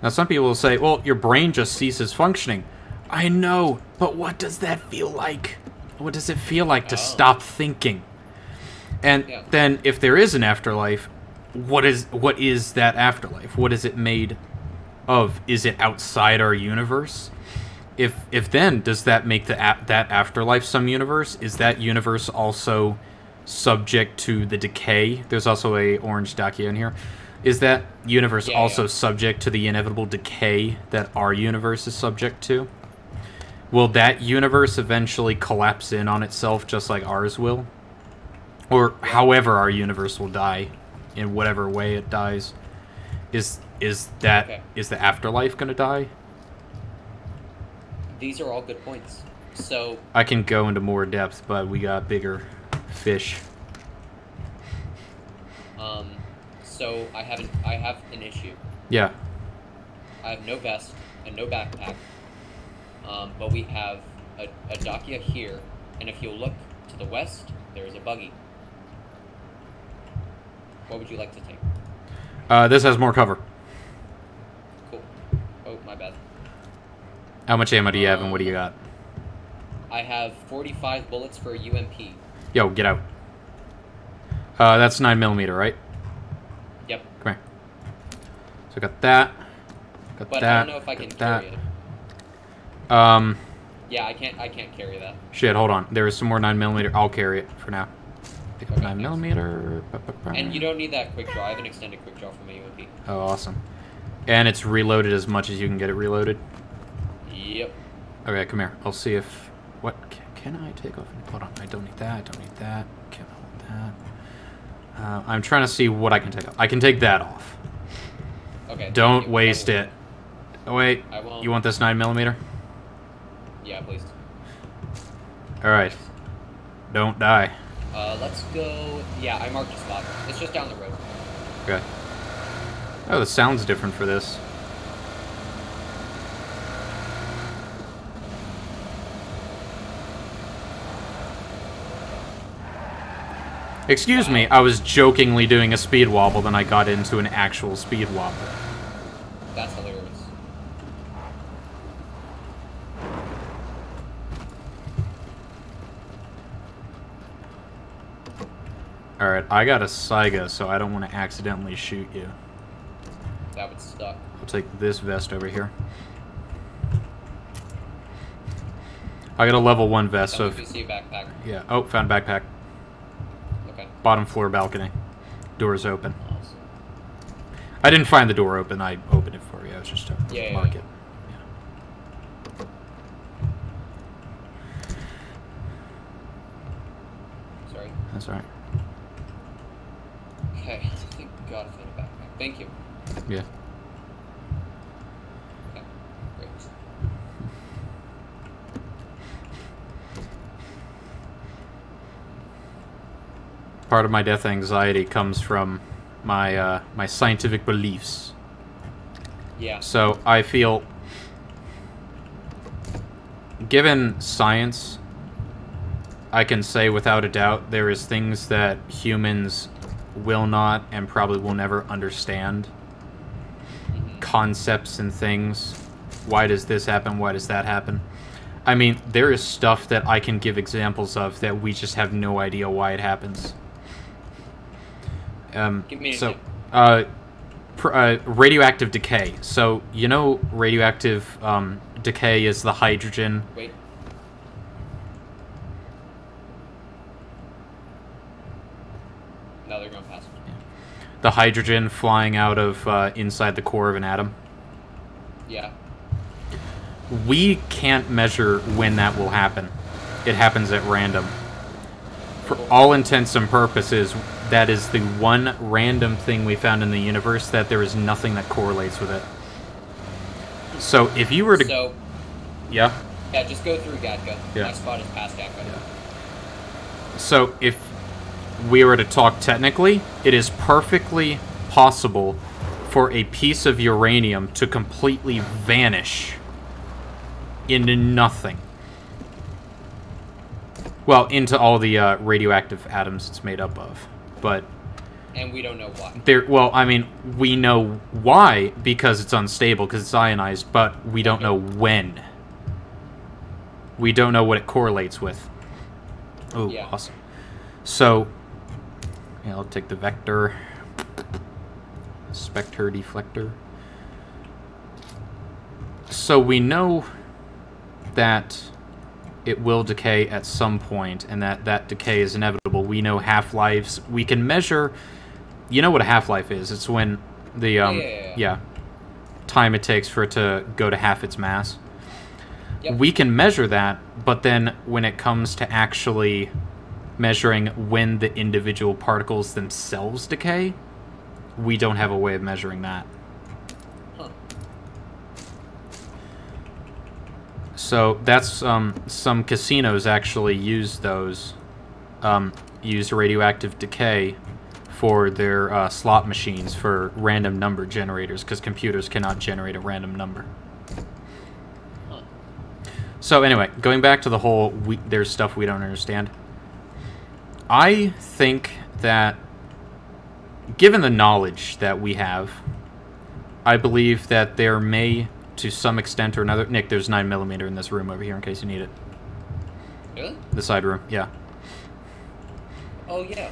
Now, some people will say, well, your brain just ceases functioning. I know, but what does that feel like? What does it feel like to stop thinking? And then, if there is an afterlife, what is that afterlife? What is it made of? Is it outside our universe? If then, does that make that afterlife some universe? Is that universe also subject to the decay? There's also a orange Dacia in here. Is that universe also subject to the inevitable decay that our universe is subject to? Will that universe eventually collapse in on itself just like ours will? Or however our universe will die, in whatever way it dies. Is the afterlife going to die? These are all good points. So I can go into more depth, but we got bigger fish. So I have an issue. Yeah. I have no vest and no backpack. But we have a Dacia here, and if you look to the west, there is a buggy. What would you like to take? This has more cover. Cool. Oh, my bad. How much ammo do you have, and what do you got? I have 45 bullets for a UMP. Yo, get out. That's 9mm, right? Yep. Come here. So I got that. Got but that. I don't know if I can carry it. Yeah, I can't carry that. Shit, hold on. There is some more 9mm. I'll carry it for now. Pick up 9mm. And you don't need that quick draw. I have an extended quick draw from my UMP. Oh, awesome. And it's reloaded as much as you can get it reloaded? Yep. Okay, come here. I'll see if... What? Can I take off? Hold on. I don't need that. I don't need that. Can't hold that. I'm trying to see what I can take off. I can take that off. Okay. Don't waste it. Oh, wait. I won't. You want this 9mm? Yeah, please. Alright. Don't die. Let's go... Yeah, I marked a spot. It's just down the road. Okay. Oh, the sound's different for this. Excuse me, I was jokingly doing a speed wobble, then I got into an actual speed wobble. That's hilarious. Alright, I got a Saiga, so I don't want to accidentally shoot you. That would suck. I'll take this vest over here. I got a level 1 vest, so... If you see a backpack. Yeah. Oh, found backpack. Okay. Bottom floor balcony. Door's open. Awesome. I didn't find the door open, I opened it for you. I was just to mark it. Yeah. Sorry. That's alright. Okay. Thank God I found a backpack. Thank you. Yeah. Okay. Great. Part of my death anxiety comes from my my scientific beliefs. Yeah. So I feel, given science, I can say without a doubt there is things that humans will not and probably will never understand. Concepts and things. Why does this happen? Why does that happen? I mean, there is stuff that I can give examples of that we just have no idea why it happens. Give me so, radioactive decay. So, you know radioactive decay is the hydrogen. Wait. No, they're going past. Yeah. The hydrogen flying out of inside the core of an atom. Yeah. We can't measure when that will happen. It happens at random. For all intents and purposes, that is the one random thing we found in the universe that there is nothing that correlates with it. So if you were to... So... Yeah? Yeah, just go through Gatka. Yeah. My spot is past Gatka. Yeah. So if we were to talk technically, it is perfectly possible for a piece of uranium to completely vanish into nothing. Well, into all the radioactive atoms it's made up of, but... And we don't know why. Well, I mean, we know why, because it's unstable, because it's ionized, but we don't know when. We don't know what it correlates with. Oh, yeah. Awesome. So, yeah, I'll take the vector. Spectre deflector. So we know that it will decay at some point, and that decay is inevitable. We know half-lives. We can measure... You know what a half-life is. It's when the, yeah, time it takes for it to go to half its mass. Yep. We can measure that, but then when it comes to actually measuring when the individual particles themselves decay, we don't have a way of measuring that. Huh. So that's some casinos actually use those, use radioactive decay for their slot machines for random number generators, because computers cannot generate a random number. Huh. So anyway, going back to the whole there's stuff we don't understand. I think that given the knowledge that we have, I believe that there may, to some extent or another... Nick, there's 9mm in this room over here in case you need it. Really? The side room, yeah. Oh, yeah.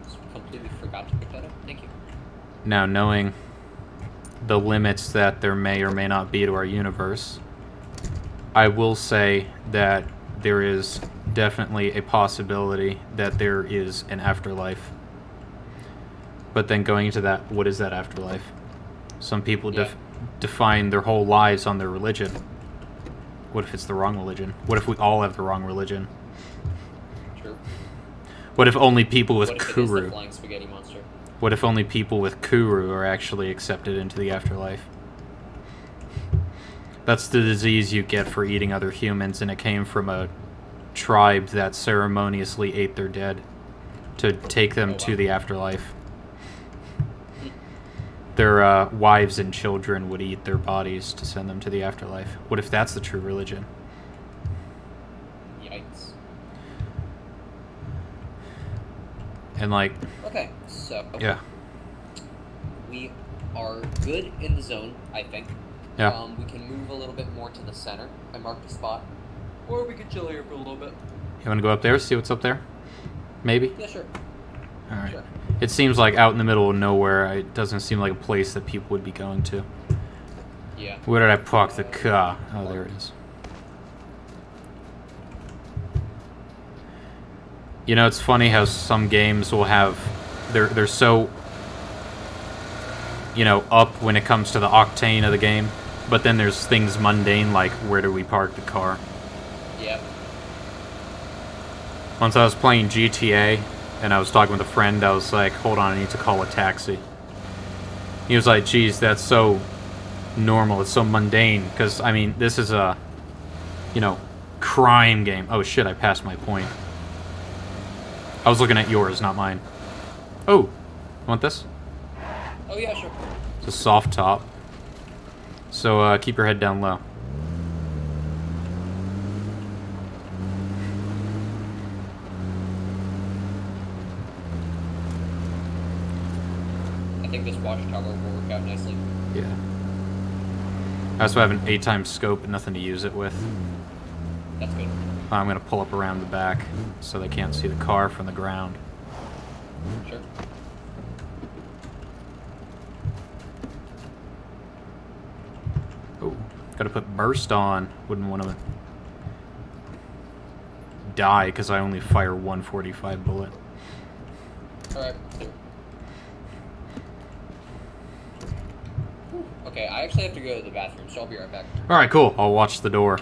Just completely forgot to pick that up. Thank you. Now, knowing the limits that there may or may not be to our universe, I will say that there is definitely a possibility that there is an afterlife. But then going into that, what is that afterlife? Some people define their whole lives on their religion. What if it's the wrong religion? What if we all have the wrong religion? True. What if only people with what if Kuru? It is the flying spaghetti monster? What if only people with Kuru are actually accepted into the afterlife? That's the disease you get for eating other humans, and it came from a tribe that ceremoniously ate their dead to take them to the afterlife. Their wives and children would eat their bodies to send them to the afterlife. What if that's the true religion? Yikes. And like... Okay, so... Yeah. We are good in the zone, I think. Yeah. We can move a little bit more to the center. I marked a spot. Or we could chill here for a little bit. You want to go up there, see what's up there? Maybe? Yeah, sure. Alright. Sure. It seems like out in the middle of nowhere. It doesn't seem like a place that people would be going to. Yeah. Where did I park the car? Oh, there it is. You know, it's funny how some games will have... They're so... You know, up when it comes to the octane of the game. But then there's things mundane like, where do we park the car? Yep. Once I was playing GTA, and I was talking with a friend, I was like, hold on, I need to call a taxi. He was like, geez, that's so normal, it's so mundane, because, I mean, this is a, you know, crime game. Oh shit, I passed my point. I was looking at yours, not mine. Oh, want this? Oh yeah, sure. It's a soft top. So, keep your head down low. think this watchtower will work out nicely. Yeah. I also have an 8x scope and nothing to use it with. That's good. I'm going to pull up around the back so they can't see the car from the ground. Sure. Oh, got to put burst on. Wouldn't want to die because I only fire 145 bullet. Alright, clear. Okay, I actually have to go to the bathroom, so I'll be right back. Alright, cool. I'll watch the door.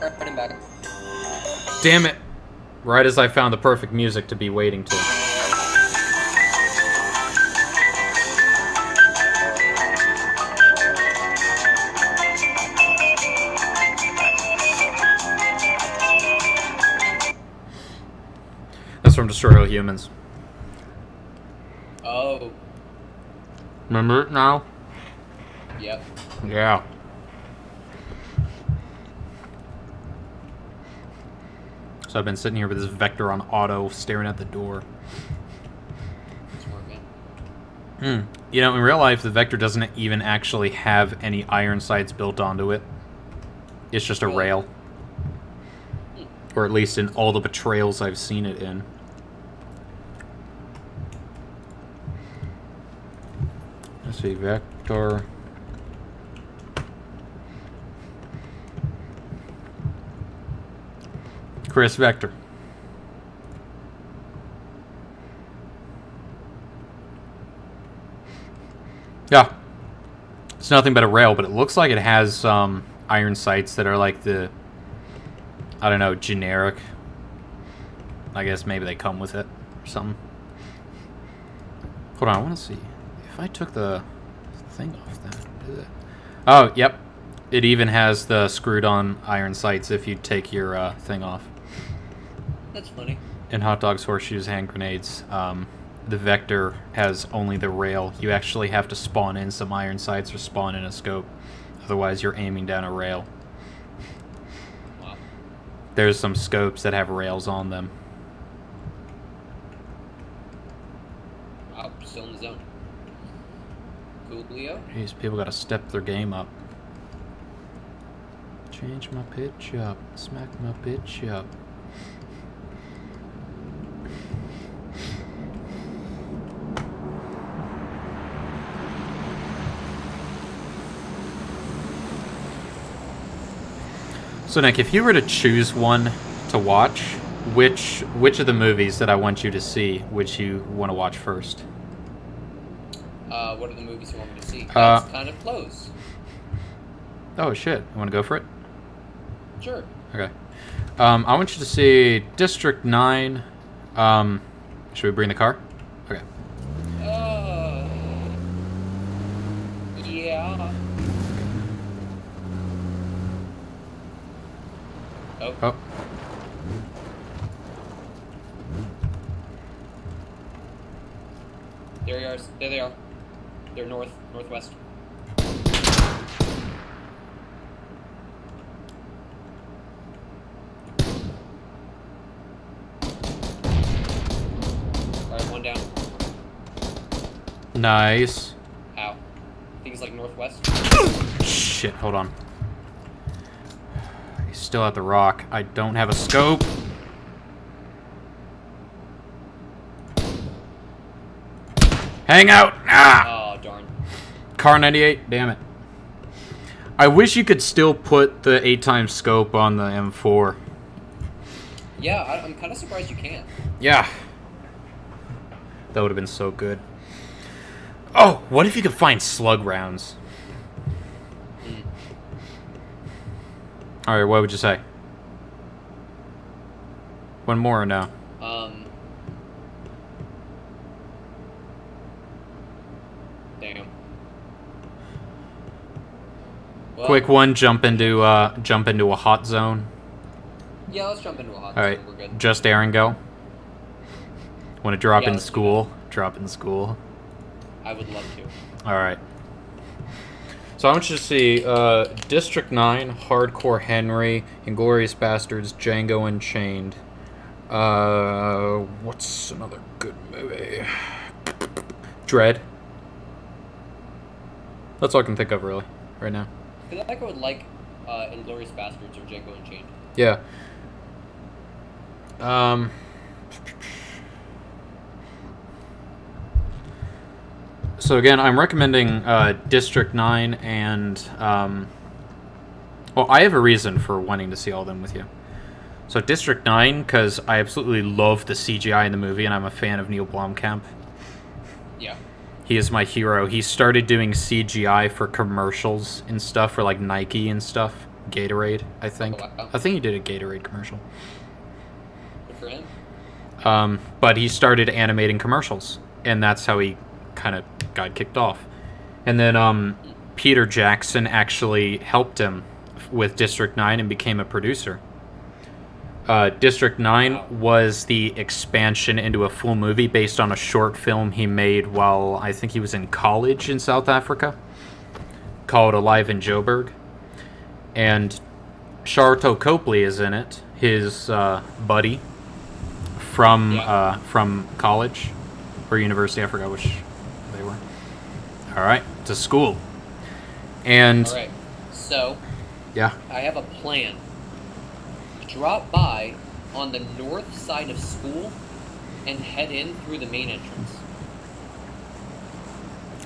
Alright, I'm back. Damn it! Right as I found the perfect music to be waiting to. That's from Destroy All Humans. Oh. Remember it now? Yep. Yeah. So I've been sitting here with this Vector on auto, staring at the door. Smart man. You know, in real life, the Vector doesn't even actually have any iron sights built onto it. It's just a rail. Or at least in all the betrayals I've seen it in. Let's see, Vector. Chris Vector. Yeah. It's nothing but a rail, but it looks like it has iron sights that are like the, I don't know, generic. I guess maybe they come with it or something. Hold on, I want to see. If I took the thing off that, did it? Oh, yep. It even has the screwed on iron sights if you take your thing off. That's funny. In hot dogs, horseshoes, hand grenades, the Vector has only the rail. You actually have to spawn in some iron sights or spawn in a scope. Otherwise, you're aiming down a rail. Wow. There's some scopes that have rails on them. Wow, still in the zone. Cool, Leo. Jeez, people gotta step their game up. Change my pitch up. Smack my pitch up. So Nick, if you were to choose one to watch, which of the movies that I want you to see would you want to watch first? What are the movies you want me to see? That's kind of close. Oh shit, you want to go for it? Sure. Okay. I want you to see District 9. Should we bring the car? Okay. Yeah. Oh. Oh. There they are. There they are. They're northwest. Alright, one down. Nice. Ow. I think it's like northwest. Shit, hold on. He's still at the rock. I don't have a scope. Hang out! Ah! Oh, darn. Car 98, damn it. I wish you could still put the 8x scope on the M4. Yeah, I'm kind of surprised you can't. Yeah. That would have been so good. Oh, what if you could find slug rounds? Alright, what would you say? One more or no? Damn. Well, Quick one, jump into a hot zone. Yeah, let's jump into a hot Alright, zone. We're good. just air and go. Want to drop Yeah, in let's do school? Drop in school. I would love to. Alright. So I want you to see District 9, Hardcore Henry, Inglourious Bastards, Django Unchained. What's another good movie? Dread. That's all I can think of, really, right now. I feel like I would like Inglourious Bastards or Django Unchained. Yeah. So again, I'm recommending District 9 and... well, I have a reason for wanting to see all of them with you. So District 9, because I absolutely love the CGI in the movie, and I'm a fan of Neil Blomkamp. Yeah. He is my hero. He started doing CGI for commercials and stuff for like Nike and stuff. Gatorade, I think. Oh, wow. I think he did a Gatorade commercial. Good for him. But he started animating commercials, and that's how he kind of got kicked off. And then Peter Jackson actually helped him with District 9 and became a producer. District 9 was the expansion into a full movie based on a short film he made while I think he was in college in South Africa, called Alive in Joburg. And Sharlto Copley is in it, his buddy from college or university, I forgot which they were. All right, to school. And All right. So, yeah, I have a plan. Drop by on the north side of school and head in through the main entrance.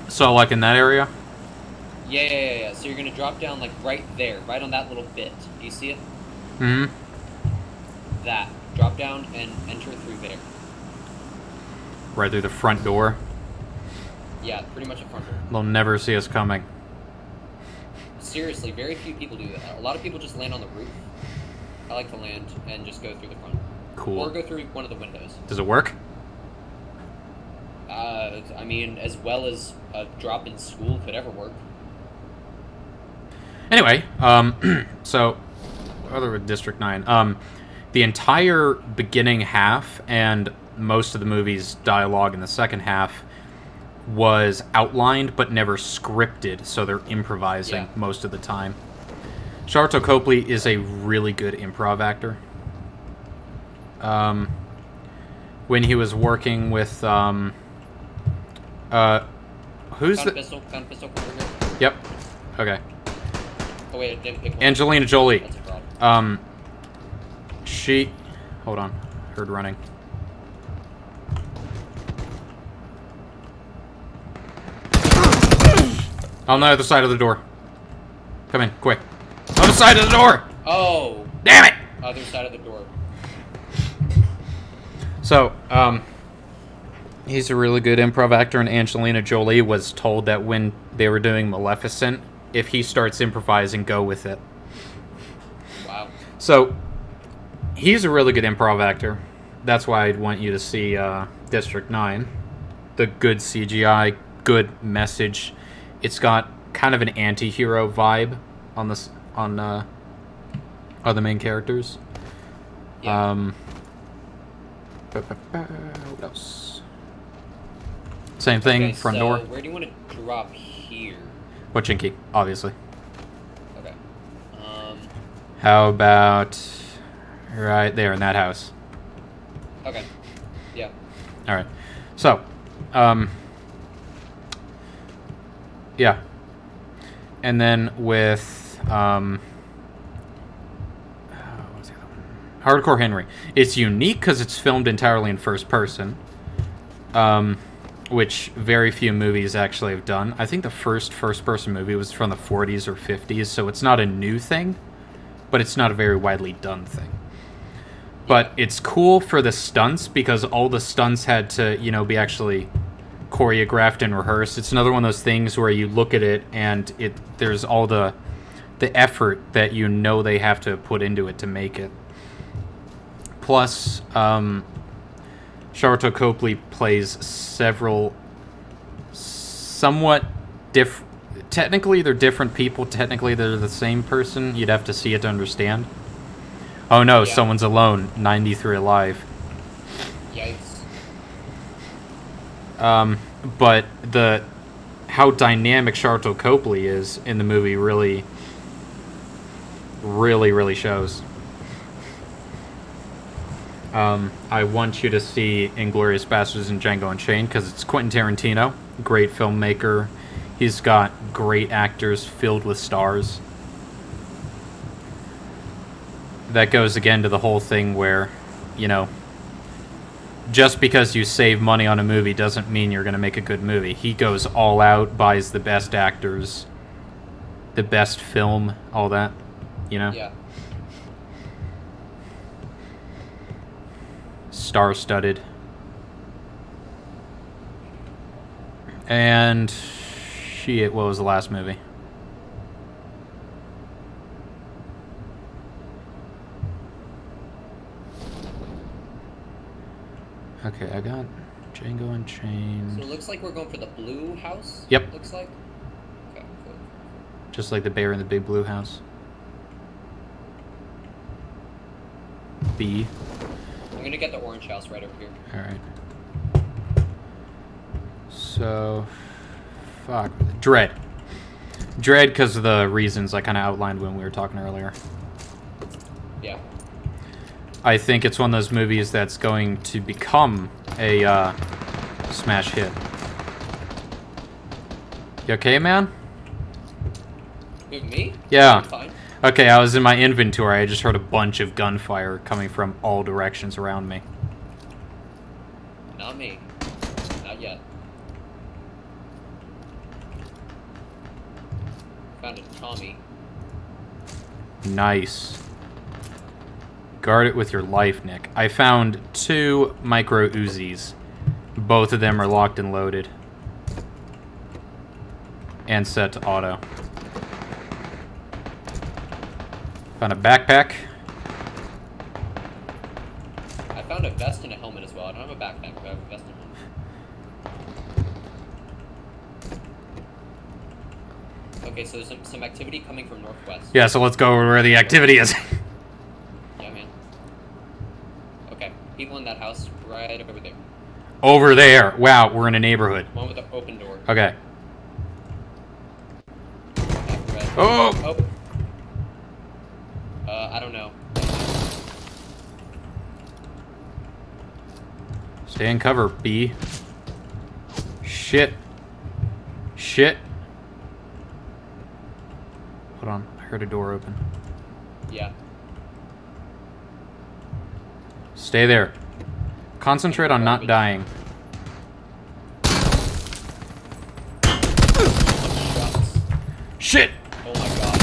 so like in that area. Yeah. So you're gonna drop down like right there, right on that little bit. Do you see it? Mm-hmm. That. Drop down and enter through there. Right through the front door. Yeah, pretty much a front door. They'll never see us coming. Seriously, very few people do that. A lot of people just land on the roof. I like to land and just go through the front. Cool. Or go through one of the windows. Does it work? I mean, as well as a drop in school could ever work. Anyway, so other with District 9, the entire beginning half and most of the movie's dialogue in the second half was outlined but never scripted, so they're improvising most of the time. Sharlto Copley is a really good improv actor. When he was working with who's Found the pistol, Yep. Okay. Oh wait, I didn't pick one. Angelina Jolie. That's a problem. She... Hold on. Heard running. On the other side of the door. Come in, quick. Other side of the door! Oh! Damn it! Other side of the door. So, he's a really good improv actor, and Angelina Jolie was told that when they were doing Maleficent, if he starts improvising, go with it. Wow. So, he's a really good improv actor. That's why I'd want you to see District 9. The good CGI, good message. It's got kind of an anti-hero vibe on this on the main characters. Yeah. What else? Same thing, Okay, front so door. where do you want to drop here? Pochinki, obviously. Okay. How about right there in that house? Okay. Yeah. All right. So, yeah. And then with what's the other one? Hardcore Henry. It's unique because it's filmed entirely in first person. which very few movies actually have done. I think the first-person movie was from the 40s or 50s, so it's not a new thing, but it's not a very widely done thing. But it's cool for the stunts, because all the stunts had to, you know, be actually choreographed and rehearsed. It's another one of those things where you look at it and there's all the effort that you know they have to put into it to make it. Plus, Charlton Copley plays several somewhat different... Technically, they're different people. Technically, they're the same person. You'd have to see it to understand. Oh no, yeah. Someone's alone. 93 alive. Yikes. But how dynamic Charlton Copley is in the movie really shows. I want you to see Inglourious Basterds and Django Unchained, because it's Quentin Tarantino, great filmmaker. He's got great actors filled with stars. That goes again to the whole thing where, you know, just because you save money on a movie doesn't mean you're going to make a good movie. He goes all out, buys the best actors, the best film, all that, you know? Yeah. Star-studded. And shit, what was the last movie? Okay, I got Django Unchained. So it looks like we're going for the blue house? Yep. Looks like? Okay, cool. Just like the bear in the big blue house. B. I'm gonna get the orange house right over here. Alright. So... Fuck. Dread. Dread because of the reasons I kind of outlined when we were talking earlier. Yeah. I think it's one of those movies that's going to become a smash hit. You okay, man? Who, me? Yeah. I'm fine. Okay, I was in my inventory. I just heard a bunch of gunfire coming from all directions around me. Not me. Not yet. Found a Tommy. Nice. Guard it with your life, Nick. I found 2 micro Uzis. Both of them are locked and loaded. And set to auto. Found a backpack. I found a vest and a helmet as well. I don't have a backpack, but I have a vest and a helmet. Okay, so there's some activity coming from northwest. Yeah, so let's go where the activity is. Yeah, man. Okay, people in that house right over there. Over there. Wow, we're in a neighborhood. One with the open door. Okay. Oh! Oh! I don't know. Stay in cover, B. Shit. Shit. Hold on. I heard a door open. Yeah. Stay there. Concentrate on not dying. Shit! Oh my god.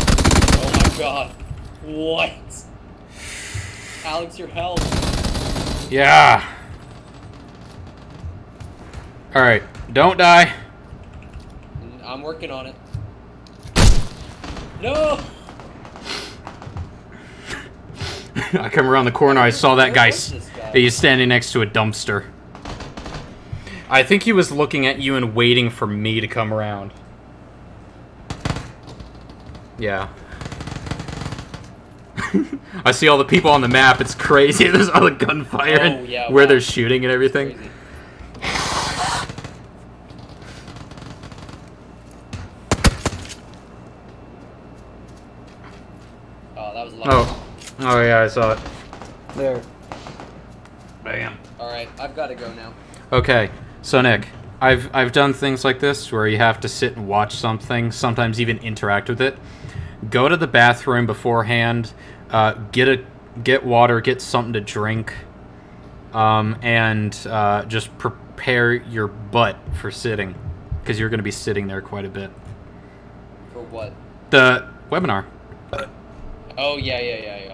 Oh my god. What? Alex, your health. Yeah. Alright. Don't die. I'm working on it. No! I come around the corner, I saw that guy. He's standing next to a dumpster. I think he was looking at you and waiting for me to come around. Yeah. I see all the people on the map, it's crazy. There's all the gunfire and where they're shooting and everything. Oh, that was a lot. Oh yeah, I saw it. There. Bam. Alright, I've got to go now. Okay, so Nick, I've done things like this where you have to sit and watch something, sometimes even interact with it. Go to the bathroom beforehand, get water, get something to drink, and just prepare your butt for sitting, because you're going to be sitting there quite a bit. For what? The webinar. Oh, yeah.